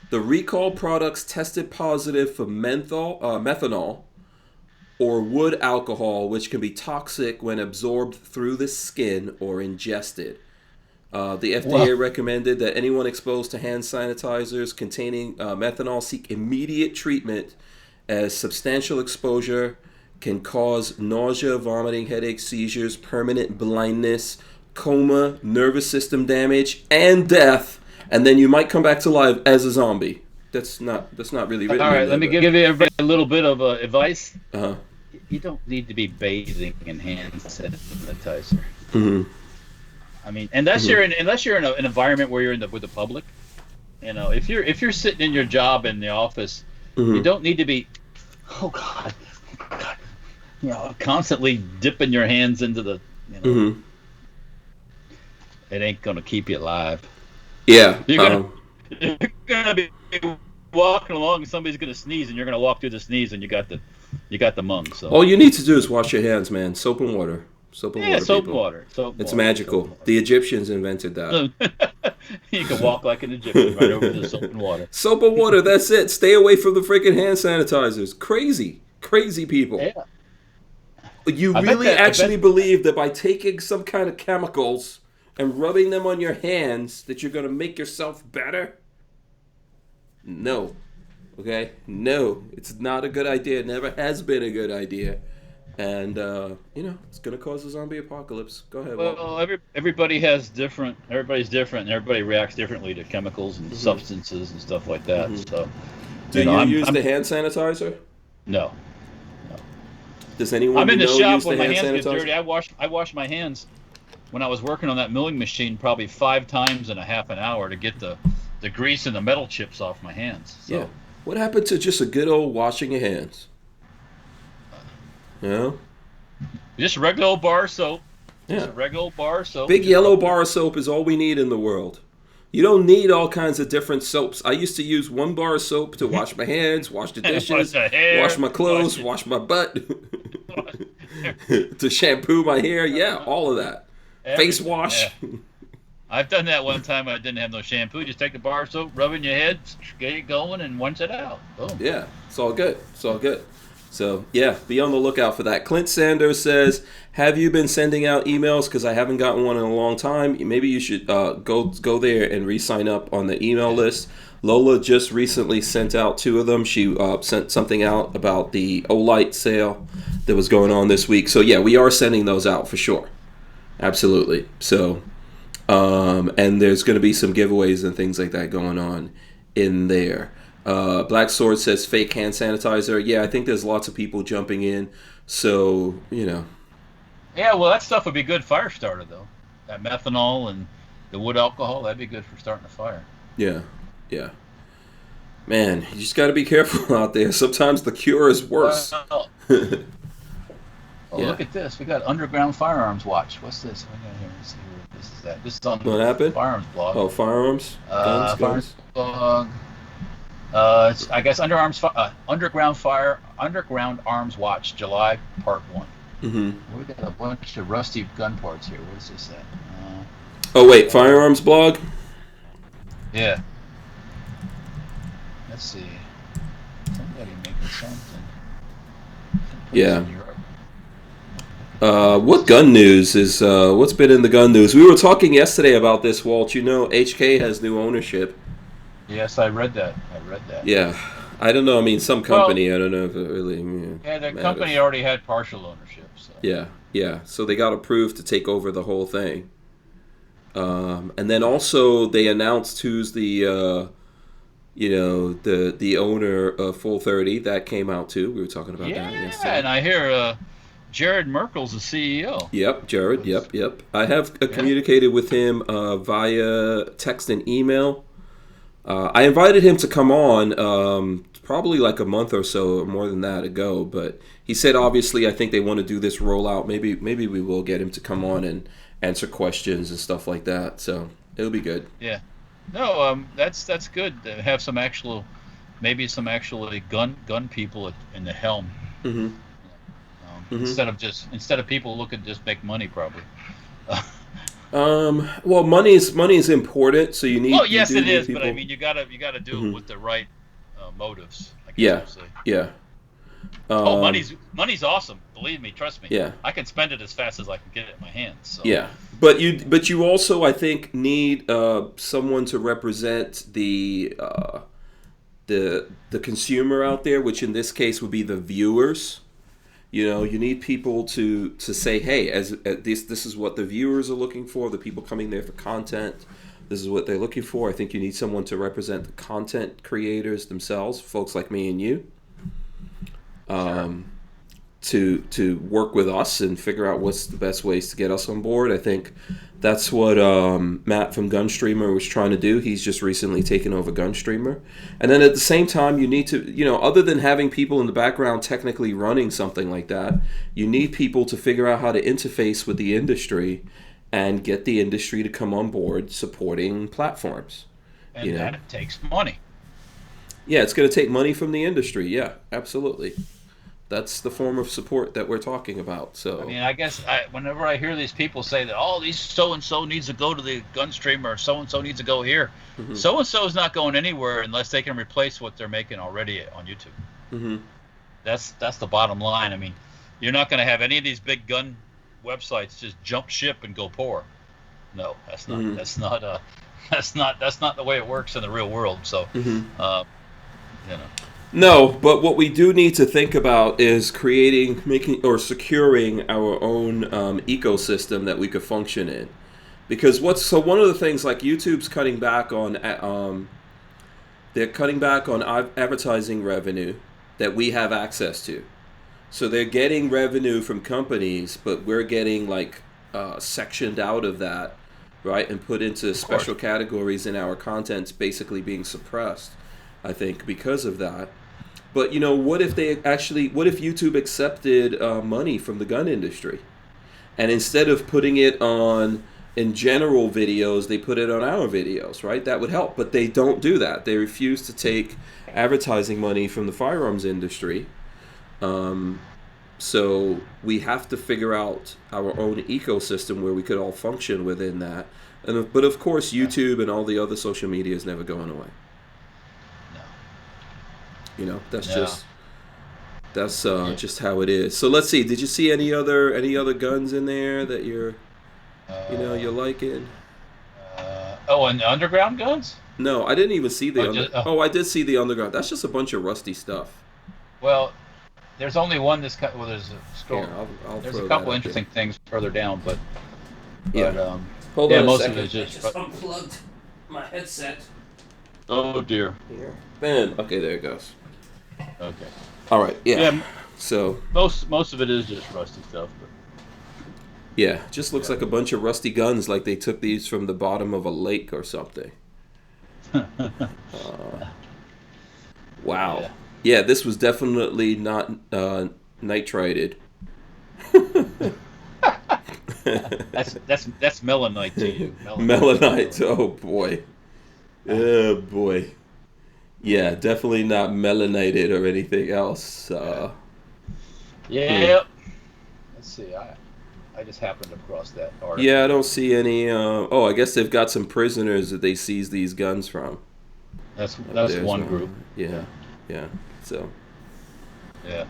The recalled products tested positive for methanol, or wood alcohol, which can be toxic when absorbed through the skin or ingested. The FDA recommended that anyone exposed to hand sanitizers containing methanol seek immediate treatment, as substantial exposure can cause nausea, vomiting, headaches, seizures, permanent blindness, coma, nervous system damage, and death. And then you might come back to life as a zombie. That's not really written. All right, let me give everybody a little bit of advice. Uh-huh. You don't need to be bathing in hand sanitizer. Mm-hmm. I mean, unless you're in an environment where you're with the public. You know, if you're sitting in your job in the office, you don't need to be, oh God, you know, constantly dipping your hands into the, you know, it ain't gonna keep you alive. Yeah. You're gonna be walking along and somebody's gonna sneeze and you're gonna walk through the sneeze and you got the mung. So all you need to do is wash your hands, man. Soap and water. Soap and water. Soap people. water. It's magical. The Egyptians invented that. You can walk like an Egyptian right over the soap and water. Soap and water. That's it. Stay away from the freaking hand sanitizers. Crazy people. Yeah. You really actually believe that by taking some kind of chemicals and rubbing them on your hands that you're going to make yourself better? No. Okay? No. It's not a good idea. It never has been a good idea. And, you know, it's going to cause a zombie apocalypse. Go ahead, Walt. Well, everybody's different, and everybody reacts differently to chemicals and substances and stuff like that. So, Do you use the hand sanitizer? No. Does anyone I'm in the use shop the when my hand hands sanitizer? get dirty. I wash my hands when I was working on that milling machine probably 5 times in a half an hour to get the grease and the metal chips off my hands. So. Yeah. What happened to just a good old washing your hands? You know? Just a regular old bar of soap. Yeah. Just a regular old bar of soap. Big yellow bar of soap is all we need in the world. You don't need all kinds of different soaps. I used to use one bar of soap to wash my hands, wash the dishes, Wash the hair, wash my clothes, wash my butt, to shampoo my hair. Yeah, all of that. Face wash. Yeah. I've done that one time. I didn't have no shampoo. Just take the bar of soap, rub it in your head, get it going, and rinse it out. Boom. Yeah, it's all good. It's all good. So, yeah, be on the lookout for that. Clint Sanders says, have you been sending out emails? Because I haven't gotten one in a long time. Maybe you should go there and re-sign up on the email list. Lola just recently sent out 2 of them. She sent something out about the Olight sale that was going on this week. So, yeah, we are sending those out for sure. Absolutely. So, and there's going to be some giveaways and things like that going on in there. Black Sword says fake hand sanitizer. Yeah, I think there's lots of people jumping in. So, you know. Yeah, well, that stuff would be good fire starter, though. That methanol and the wood alcohol, that'd be good for starting a fire. Yeah, yeah. Man, you just got to be careful out there. Sometimes the cure is worse. Well, look at this. We got Underground Firearms Watch. What's this? We got here. Let's see what this is. This is on What happened? Firearms blog. Oh, firearms? Guns? Firearms blog. It's, I guess Underground Arms Watch, July Part 1. Mm-hmm. We got a bunch of rusty gun parts here. What is this at? Oh, wait, firearms blog? Yeah. Let's see. Somebody making something. Yeah. What gun news is, what's been in the gun news? We were talking yesterday about this, Walt. You know, HK has new ownership. Yes, I read that. Yeah. I don't know. I mean, some company, I don't know if it really the company already had partial ownership. So. Yeah. So they got approved to take over the whole thing. And then also they announced who's the, the owner of Full 30. That came out too. We were talking about that yesterday. Yeah, and I hear Jared Merkel's the CEO. Yep, Jared. Yep. I have communicated with him via text and email. I invited him to come on probably like a month or so, or more than that ago. But he said, obviously, I think they want to do this rollout. Maybe we will get him to come on and answer questions and stuff like that. So it'll be good. Yeah. No, that's good to have some actually gun people in the helm. Mm-hmm. Instead of people looking to just make money, probably. Well, money is important, so you need. Well, yes, it is, people. but I mean, you gotta do it with the right motives. I Yeah. guess we'll say. Yeah. Money's awesome. Believe me, trust me. Yeah. I can spend it as fast as I can get it in my hands. So. Yeah, but you also, I think, need someone to represent the consumer out there, which in this case would be the viewers. You know, you need people to say, hey, as this is what the viewers are looking for. The people coming there for content, this is what they're looking for. I think you need someone to represent the content creators themselves, folks like me and you. To work with us and figure out what's the best ways to get us on board. I think that's what Matt from Gunstreamer was trying to do. He's just recently taken over Gunstreamer. And then at the same time, you need to, other than having people in the background technically running something like that, you need people to figure out how to interface with the industry and get the industry to come on board supporting platforms. And that takes money. Yeah, it's going to take money from the industry. Yeah, absolutely. That's the form of support that we're talking about. So I mean, I guess whenever I hear these people say that, these so-and-so needs to go to the Gunstream or so-and-so needs to go here, so-and-so is not going anywhere unless they can replace what they're making already on YouTube. Mm-hmm. That's the bottom line. I mean, you're not going to have any of these big gun websites just jump ship and go poor. No, that's not. That's not the way it works in the real world. So, No, but what we do need to think about is securing our own ecosystem that we could function in. Because one of the things, like YouTube's cutting back on they're cutting back on advertising revenue that we have access to. So they're getting revenue from companies, but we're getting like sectioned out of that, right, and put into special categories, in our content's basically being suppressed, I think, because of that. But what if YouTube accepted money from the gun industry, and instead of putting it on in general videos, they put it on our videos, right? That would help, but they don't do that. They refuse to take advertising money from the firearms industry. So we have to figure out our own ecosystem where we could all function within that. But of course, YouTube and all the other social media is never going away. No. That's just how it is. So let's see. Did you see any other guns in there that you're liking? And the underground guns? No, I didn't even see the I did see the underground. That's just a bunch of rusty stuff. Well, there's only one there's a scroll. Here, I'll there's throw a couple that interesting things further down, but hold on a most second. of it is just unplugged my headset. Oh dear. Here. Ben. Okay, there it goes. Okay. All right. Yeah. So most of it is just rusty stuff, but yeah, just looks like a bunch of rusty guns, like they took these from the bottom of a lake or something. Wow. Yeah, this was definitely not nitrated. that's melanite to you. Melanite. Oh boy. Oh boy. Yeah, definitely not melanated or anything else. Yep. Let's see. I just happened across that article. Yeah, I don't see any. I guess they've got some prisoners that they seized these guns from. That's There's one group. Yeah. So. Yeah.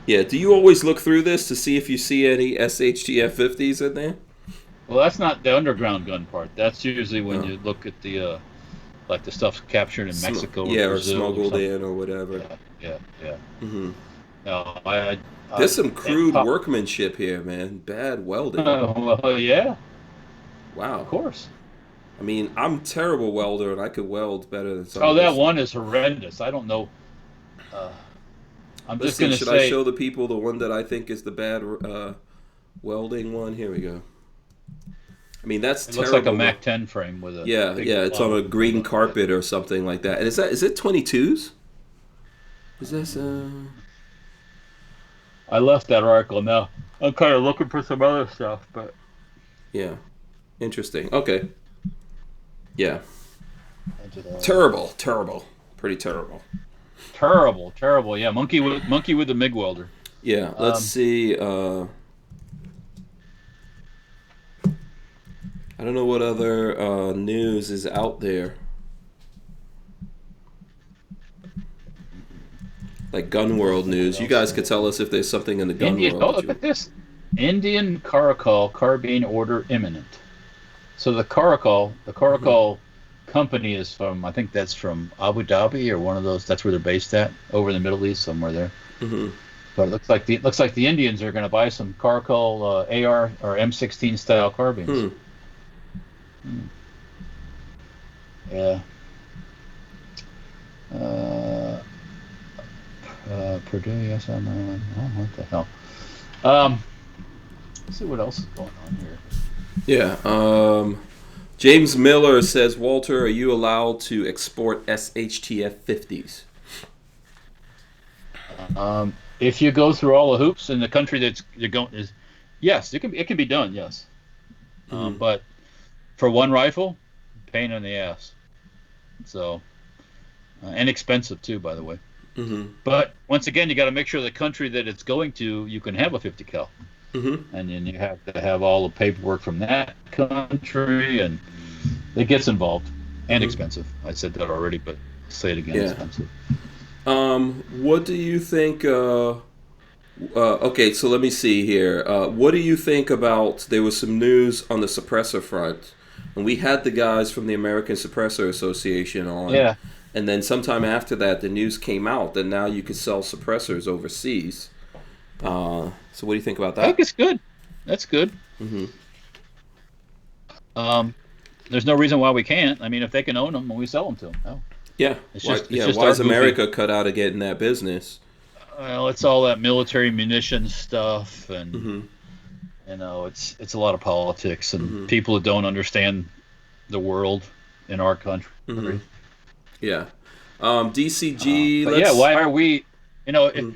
Yeah. Do you always look through this to see if you see any SHTF 50s in there? Well, that's not the underground gun part. That's usually when you look at the like the stuff captured in Mexico or Brazil, or smuggled in or whatever. Yeah. Mm-hmm. No, there's some crude workmanship here, man. Bad welding. Well, yeah. Wow. Of course. I mean, I'm a terrible welder, and I could weld better than some. That one is horrendous. I don't know. I'm just going to say. Should I show the people the one that I think is the bad welding one? Here we go. I mean, that's terrible. Looks like a Mac 10 frame with a. Yeah. It's on a green carpet or something like that. And is it 22s? Is this I left that article now. I'm kind of looking for some other stuff, but. Yeah. Interesting. Okay. Yeah. Terrible. Pretty terrible. Terrible. Yeah, monkey with the MIG welder. Yeah. Let's see. I don't know what other news is out there. Like gun world news. You guys could tell us if there's something in the gun world. Oh, look at this. Indian Caracal carbine order imminent. So the Caracal company is from, I think that's from Abu Dhabi or one of those. That's where they're based at, over in the Middle East somewhere there. Mm-hmm. But it looks like the Indians are going to buy some Caracal AR or M16 style carbines. Yeah. Purdue, yes, I'm. What the hell? Let's see what else is going on here. Yeah. James Miller says, Walter, are you allowed to export SHTF 50s? If you go through all the hoops in the country that you're going is, yes, it can be done. Yes. But for one rifle, pain in the ass. So, and expensive too, by the way. Mm-hmm. But once again, you got to make sure the country that it's going to, you can have a 50 cal. Mm-hmm. And then you have to have all the paperwork from that country, and it gets involved and expensive. I said that already, but I'll say it again. Yeah. Expensive. What do you think? Okay, so let me see here. What do you think about? There was some news on the suppressor front, and we had the guys from the American Suppressor Association on. Yeah. And then sometime after that, the news came out that now you could sell suppressors overseas. So what do you think about that? I think it's good. That's good. Mm-hmm. There's no reason why we can't. I mean, if they can own them, we sell them to them. No. Yeah. It's Why, just, yeah. just Why our is goofy. America cut out of getting that business? Well, it's all that military munitions stuff, and Mm-hmm. it's a lot of politics and Mm-hmm. people that don't understand the world in our country. Mm-hmm. Yeah. Uh, DCG. but yeah, Let's. why are we? If, Mhm.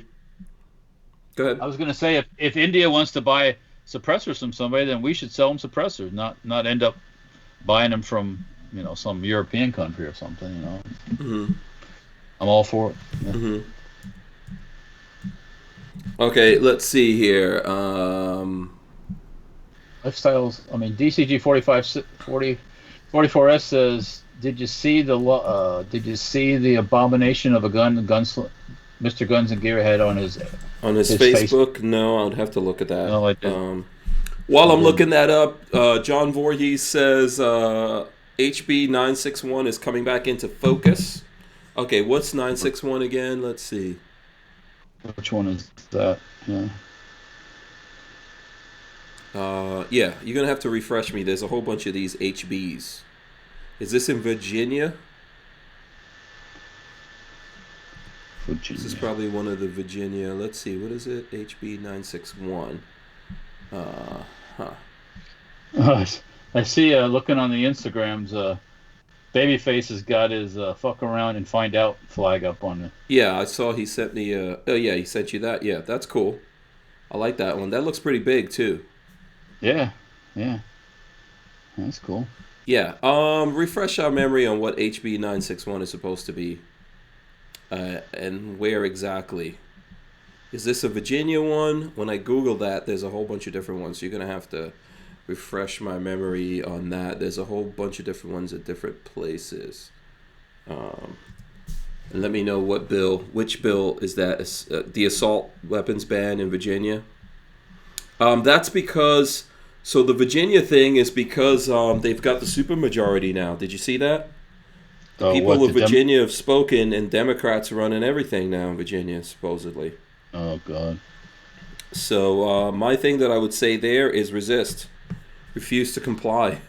Go ahead. I was going to say if India wants to buy suppressors from somebody, then we should sell them suppressors, not end up buying them from some European country or something. Mm-hmm. I'm all for it. Yeah. Mm-hmm. Okay, let's see here. Lifestyles. I mean, DCG 44S says, Did you see the abomination of a Mr. Guns and Gear had on his Facebook? No, I'd have to look at that. No, I didn't. While I'm looking that up, John Voorhees says HB 961 is coming back into focus. Okay, what's 961 again? Let's see. Which one is that? Yeah. Yeah, you're gonna have to refresh me. There's a whole bunch of these HBs. Is this in Virginia? This is probably one of the Virginia. Let's see, what is it? HB 961. I see. Looking on the Instagrams, Babyface has got his "fuck around and find out" flag up on it. Yeah, I saw he sent me. Oh yeah, he sent you that. Yeah, that's cool. I like that one. That looks pretty big too. Yeah, that's cool. Yeah. Refresh our memory on what HB 961 is supposed to be, and where exactly. Is this a Virginia one? When I Google that, there's a whole bunch of different ones. So you're gonna have to refresh my memory on that. There's a whole bunch of different ones at different places. And let me know which bill is that? The assault weapons ban in Virginia. That's because. So the Virginia thing is because they've got the supermajority now. Did you see that? The people of Virginia have spoken, and Democrats are running everything now in Virginia, supposedly. Oh, God. So my thing that I would say there is resist. Refuse to comply.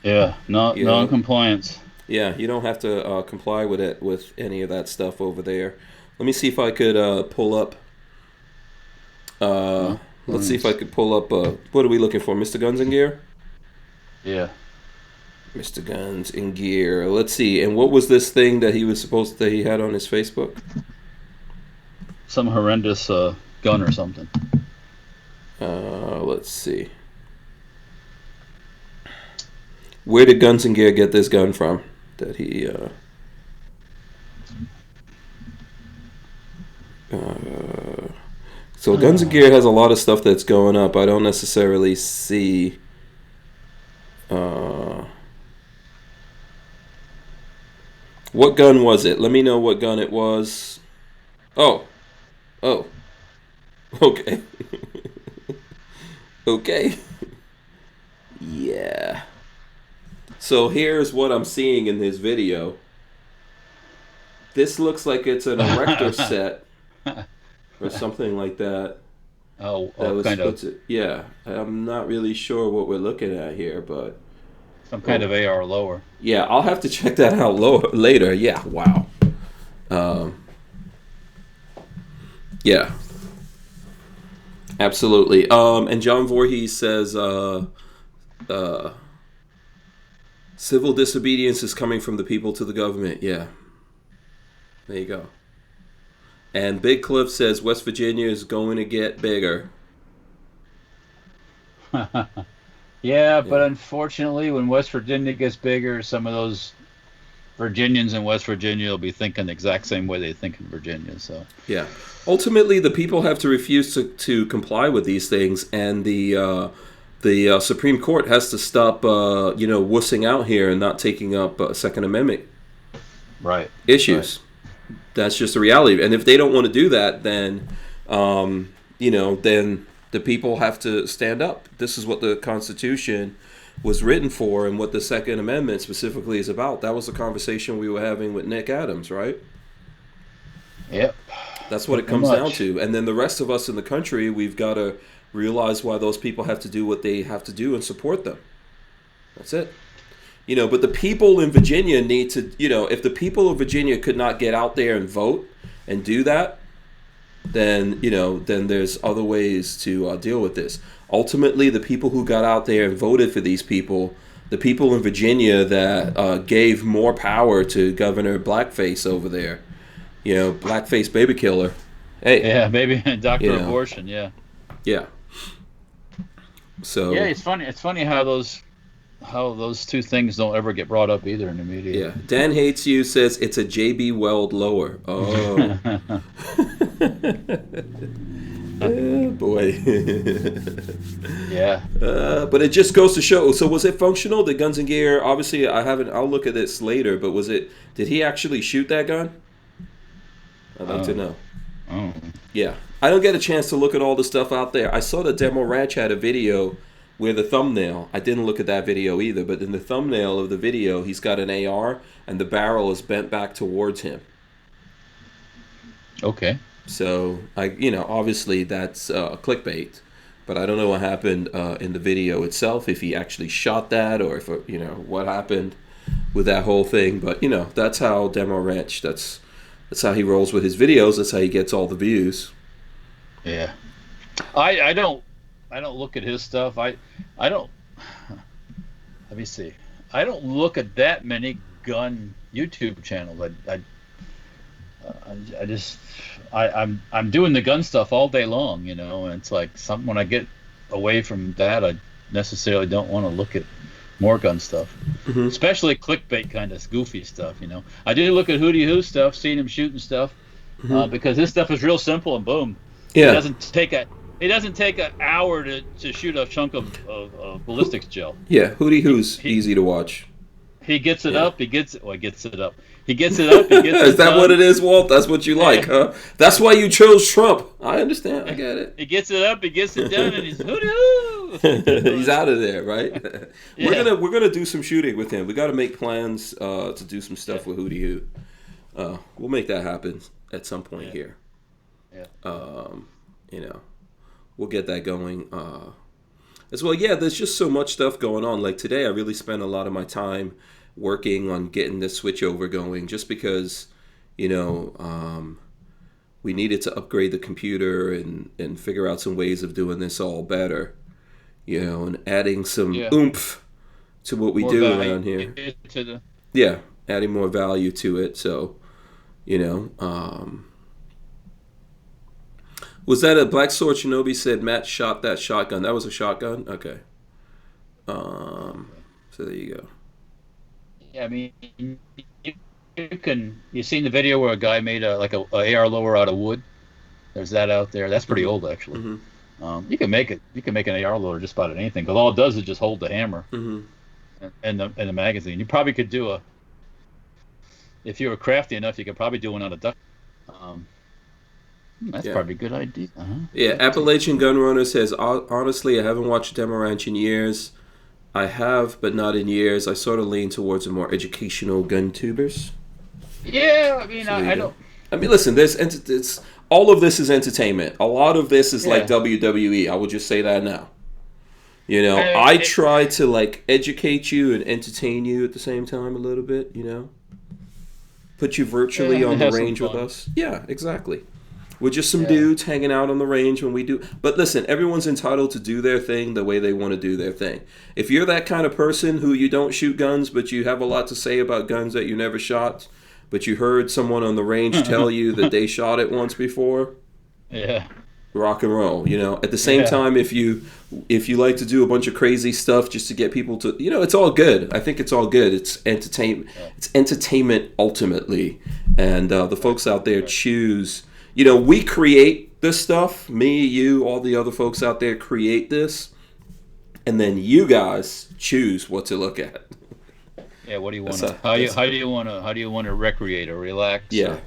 Yeah, non-compliance. Yeah, you don't have to comply with any of that stuff over there. Let me see if I could pull up... Let's see if I could pull up... what are we looking for? Mr. Guns and Gear? Yeah. Mr. Guns and Gear. Let's see. And what was this thing that he had on his Facebook? Some horrendous gun or something. Let's see. Where did Guns and Gear get this gun from? That he So Guns and Gear has a lot of stuff that's going up. I don't necessarily see what gun was it? Let me know what gun it was. Oh. Okay. Okay. Yeah. So here's what I'm seeing in this video. This looks like it's an erector set or something like that. Kind of. Yeah, I'm not really sure what we're looking at here, but some kind of AR lower. Yeah, I'll have to check that out later. Yeah, wow. Yeah. Absolutely. And John Voorhees says civil disobedience is coming from the people to the government. Yeah. There you go. And Big Cliff says West Virginia is going to get bigger. Yeah, but unfortunately, when West Virginia gets bigger, some of those Virginians in West Virginia will be thinking the exact same way they think in Virginia. So yeah, ultimately, the people have to refuse to comply with these things, and the Supreme Court has to stop, wussing out here and not taking up Second Amendment issues. Right. That's just the reality. And if they don't want to do that, then, then the people have to stand up. This is what the Constitution was written for and what the Second Amendment specifically is about. That was the conversation we were having with Nick Adams, right? Yep. That's what it comes down to. And then the rest of us in the country, we've got to realize why those people have to do what they have to do and support them. That's it. But the people in Virginia need to, if the people of Virginia could not get out there and vote and do that, then there's other ways to deal with this. Ultimately, the people who got out there and voted for these people, the people in Virginia that gave more power to Governor Blackface over there, Blackface baby killer. Hey, yeah, baby Dr. Abortion, yeah. So yeah, it's funny. It's funny how those two things don't ever get brought up either in the media. Yeah, Dan Hates You says it's a JB Weld lower. Oh. Oh boy. Yeah. But it just goes to show. So was it functional? The Guns and Gear. Obviously, I'll look at this later. But did he actually shoot that gun? I'd like to know. Oh. Yeah, I don't get a chance to look at all the stuff out there. I saw the Demo Ranch had a video where the thumbnail. I didn't look at that video either. But in the thumbnail of the video, he's got an AR and the barrel is bent back towards him. Okay. So obviously that's clickbait, but I don't know what happened in the video itself, if he actually shot that or if what happened with that whole thing. But that's how Demo Ranch. That's how he rolls with his videos. That's how he gets all the views. Yeah, I don't look at his stuff. I don't. Let me see. I don't look at that many gun YouTube channels. I'm doing the gun stuff all day long, and it's like when I get away from that, I necessarily don't want to look at more gun stuff, especially clickbait kind of goofy stuff. I do look at Hootie Hoo stuff, seeing him shooting stuff, because his stuff is real simple and boom. Yeah. It doesn't take an hour to shoot a chunk of ballistics gel. Yeah, Hootie Hoo's easy to watch. He gets it up. He gets it up. He gets it up. He gets it Is that done. what it is, Walt? That's what you like, huh? That's why you chose Trump. I understand. I get it. He gets it up. He gets it done, and he's hoo-doo. He's out of there, right? Yeah. We're gonna do some shooting with him. We got to make plans to do some stuff with Hootie Hoo. We'll make that happen at some point here. Yeah. We'll get that going as well. Yeah, there's just so much stuff going on. Like today, I really spent a lot of my time working on getting this switchover going, just because, we needed to upgrade the computer and figure out some ways of doing this all better, and adding some oomph to what we More do value around here. to the- Yeah, adding more value to it. So, was that a Black Sword Shinobi said Matt shot that shotgun? That was a shotgun? Okay. So there you go. Yeah, I mean, you've seen the video where a guy made a AR lower out of wood. There's that out there. That's pretty old, actually. You can make an AR loader just about anything, because all it does is just hold the hammer and the magazine. You probably could do if you were crafty enough, you could probably do one out of duct. That's probably a good idea. Yeah, Appalachian Gunrunner says, honestly, I haven't watched Demo Ranch in years. I have, but not in years. I sort of lean towards the more educational gun tubers. Yeah, I mean, I don't. I mean, listen, it's all of this is entertainment. A lot of this is like WWE. I will just say that now. I try to educate you and entertain you at the same time a little bit. Put you virtually on the range with us. Yeah, exactly. We're just some dudes hanging out on the range when we do. But listen, everyone's entitled to do their thing the way they want to do their thing. If you're that kind of person who you don't shoot guns, but you have a lot to say about guns that you never shot, but you heard someone on the range tell you that they shot it once before, rock and roll. At the same time, if you like to do a bunch of crazy stuff just to get people to, it's all good. I think it's all good. It's entertainment. It's entertainment ultimately, and the folks out there choose. We create this stuff. Me, you, all the other folks out there create this, and then you guys choose what to look at. Yeah, what do you want to? How do you want to recreate or relax? Yeah.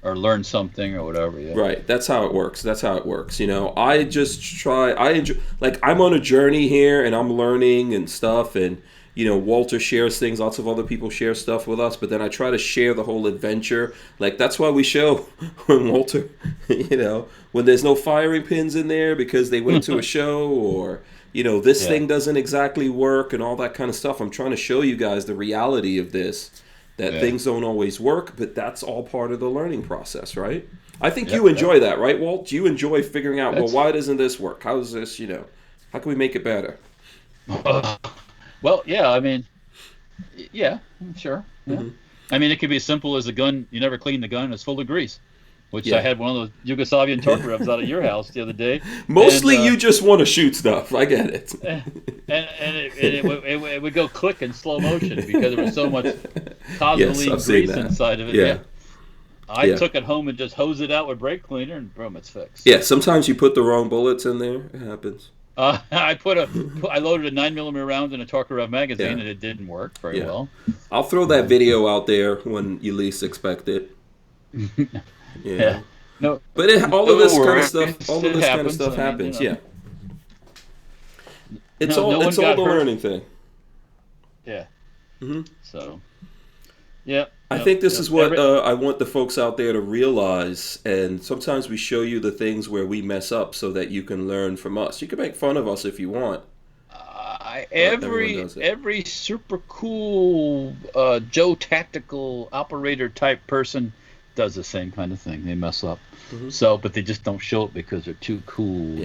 Or learn something or whatever. Yeah. Right. That's how it works. I just try. I enjoy. I'm on a journey here, and I'm learning and stuff, and. Walter shares things. Lots of other people share stuff with us, but then I try to share the whole adventure. That's why we show when Walter, when there's no firing pins in there because they went to a show, or This thing doesn't exactly work and all that kind of stuff. I'm trying to show you guys the reality of this, that things don't always work, but that's all part of the learning process, right? I think you enjoy that, right, Walt? Do you enjoy figuring out, why doesn't this work? How does this, how can we make it better? Well, yeah, I mean, yeah, sure. Yeah. Mm-hmm. I mean, it could be as simple as a gun. You never clean the gun, it's full of grease. Which I had one of those Yugoslavian Tokarevs out at your house the other day. Mostly you just want to shoot stuff. I get it. It would go click in slow motion because there was so much cosmoline grease inside of it. Yeah. I took it home and just hosed it out with brake cleaner, and boom, it's fixed. Yeah, sometimes you put the wrong bullets in there. It happens. I loaded a 9mm round in a Tokarev magazine, and it didn't work very well. I'll throw that video out there when you least expect it. Yeah. No. But all of this kind of stuff happens. Yeah. It's all the learning thing. Yeah. Mm-hmm. So. Yeah. I think this is what I want the folks out there to realize. And sometimes we show you the things where we mess up so that you can learn from us. You can make fun of us if you want. Every super cool Joe Tactical operator type person does the same kind of thing. They mess up. Mm-hmm. But they just don't show it because they're too cool,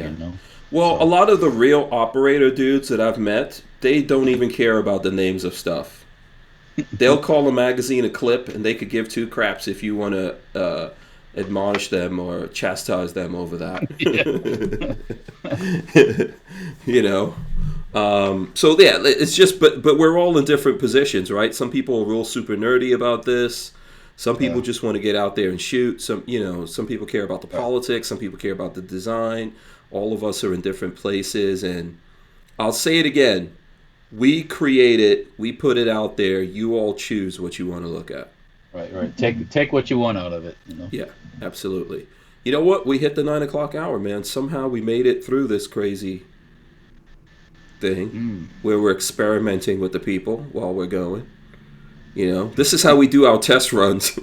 Well, a lot of the real operator dudes that I've met, they don't even care about the names of stuff. They'll call a magazine a clip, and they could give two craps if you want to admonish them or chastise them over that. So yeah, it's just, but we're all in different positions, right? Some people are real super nerdy about this. Some people just want to get out there and shoot. Some people care about the politics. Some people care about the design. All of us are in different places. And I'll say it again. We create it. We put it out there. You all choose what you want to look at. Right. Take what you want out of it. Yeah, absolutely. You know what? We hit the 9 o'clock hour, man. Somehow we made it through this crazy thing where we're experimenting with the people while we're going. This is how we do our test runs.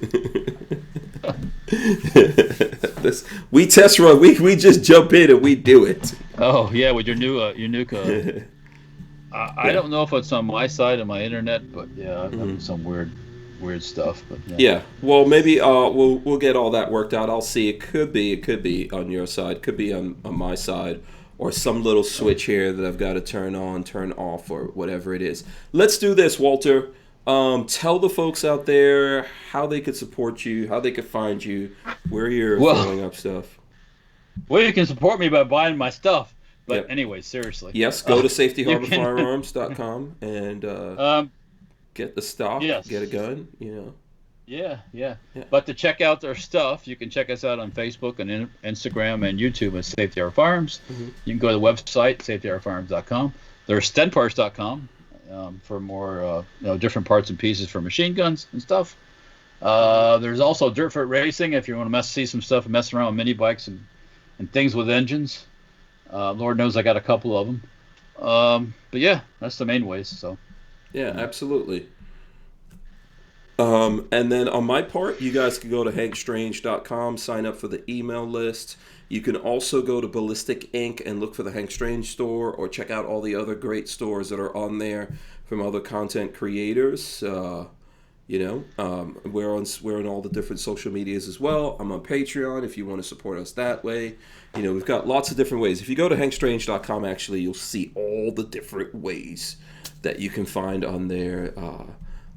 We test run. We just jump in and we do it. Oh yeah, with your new I don't know if it's on my side of my internet, but yeah, some weird stuff. But yeah. Well, maybe we'll get all that worked out. I'll see. It could be on your side. Could be on my side. Or some little switch here that I've got to turn on, turn off, or whatever it is. Let's do this, Walter. Tell the folks out there how they could support you, how they could find you, where you're throwing up stuff. Well, you can support me by buying my stuff. But anyway, seriously. Yes, go to safetyharborfirearms.com and get the stock, get a gun, Yeah. But to check out their stuff, you can check us out on Facebook and Instagram and YouTube at Safety Harbor Firearms. Mm-hmm. You can go to the website, safetyharborfirearms.com. There's stenparts.com for more different parts and pieces for machine guns and stuff. There's also Dirtfoot Racing if you want to see some stuff and mess around with mini bikes and things with engines. Lord knows I got a couple of them. But yeah, that's the main ways. So. Yeah, absolutely. And then on my part, you guys can go to hankstrange.com, sign up for the email list. You can also go to Ballistic Inc. and look for the Hank Strange store, or check out all the other great stores that are on there from other content creators. We're on all the different social medias as well. I'm on Patreon if you want to support us that way. We've got lots of different ways. If you go to hankstrange.com, actually, you'll see all the different ways that you can find on there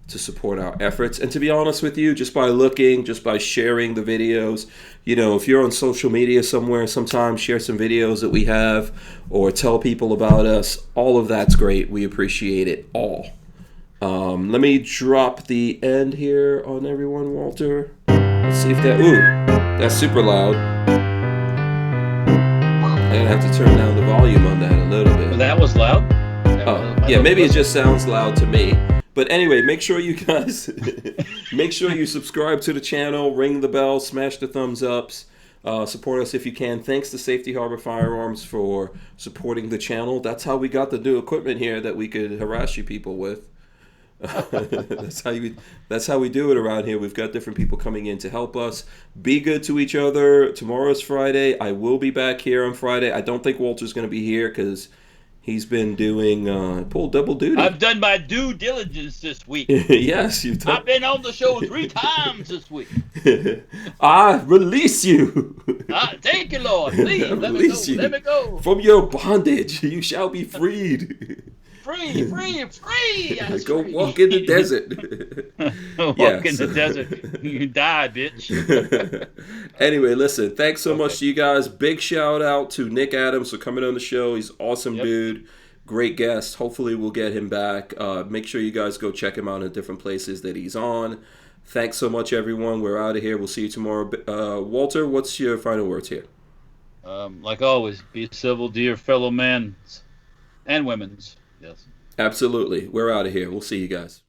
to support our efforts. And to be honest with you, just by looking, just by sharing the videos, if you're on social media somewhere, sometimes share some videos that we have or tell people about us. All of that's great. We appreciate it all. Let me drop the end here on everyone, Walter. Let's see if that's super loud. I'm going to have to turn down the volume on that a little bit. That was loud? Maybe it just sounds loud to me. But anyway, make sure you guys, subscribe to the channel, ring the bell, smash the thumbs ups, support us if you can. Thanks to Safety Harbor Firearms for supporting the channel. That's how we got the new equipment here that we could harass you people with. That's how we do it around here. We've got different people coming in to help us. Be good to each other. Tomorrow's Friday. I will be back here on Friday. I don't think Walter's going to be here because He's been doing pulled double duty. I've done my due diligence this week. Yes, you've done. I've been on the show 3 times this week. I release you. Thank you, Lord. Please, let me go. Let me go. From your bondage, you shall be freed. Free. Yes, Go free. walk in the desert. Walk in the desert. You die, bitch. Anyway, listen, thanks so much to you guys. Big shout out to Nick Adams for coming on the show. He's an awesome dude. Great guest. Hopefully we'll get him back. Make sure you guys go check him out in different places that he's on. Thanks so much, everyone. We're out of here. We'll see you tomorrow. Walter, what's your final words here? Like always, be civil to your fellow men and women's. Yes. Absolutely. We're out of here. We'll see you guys.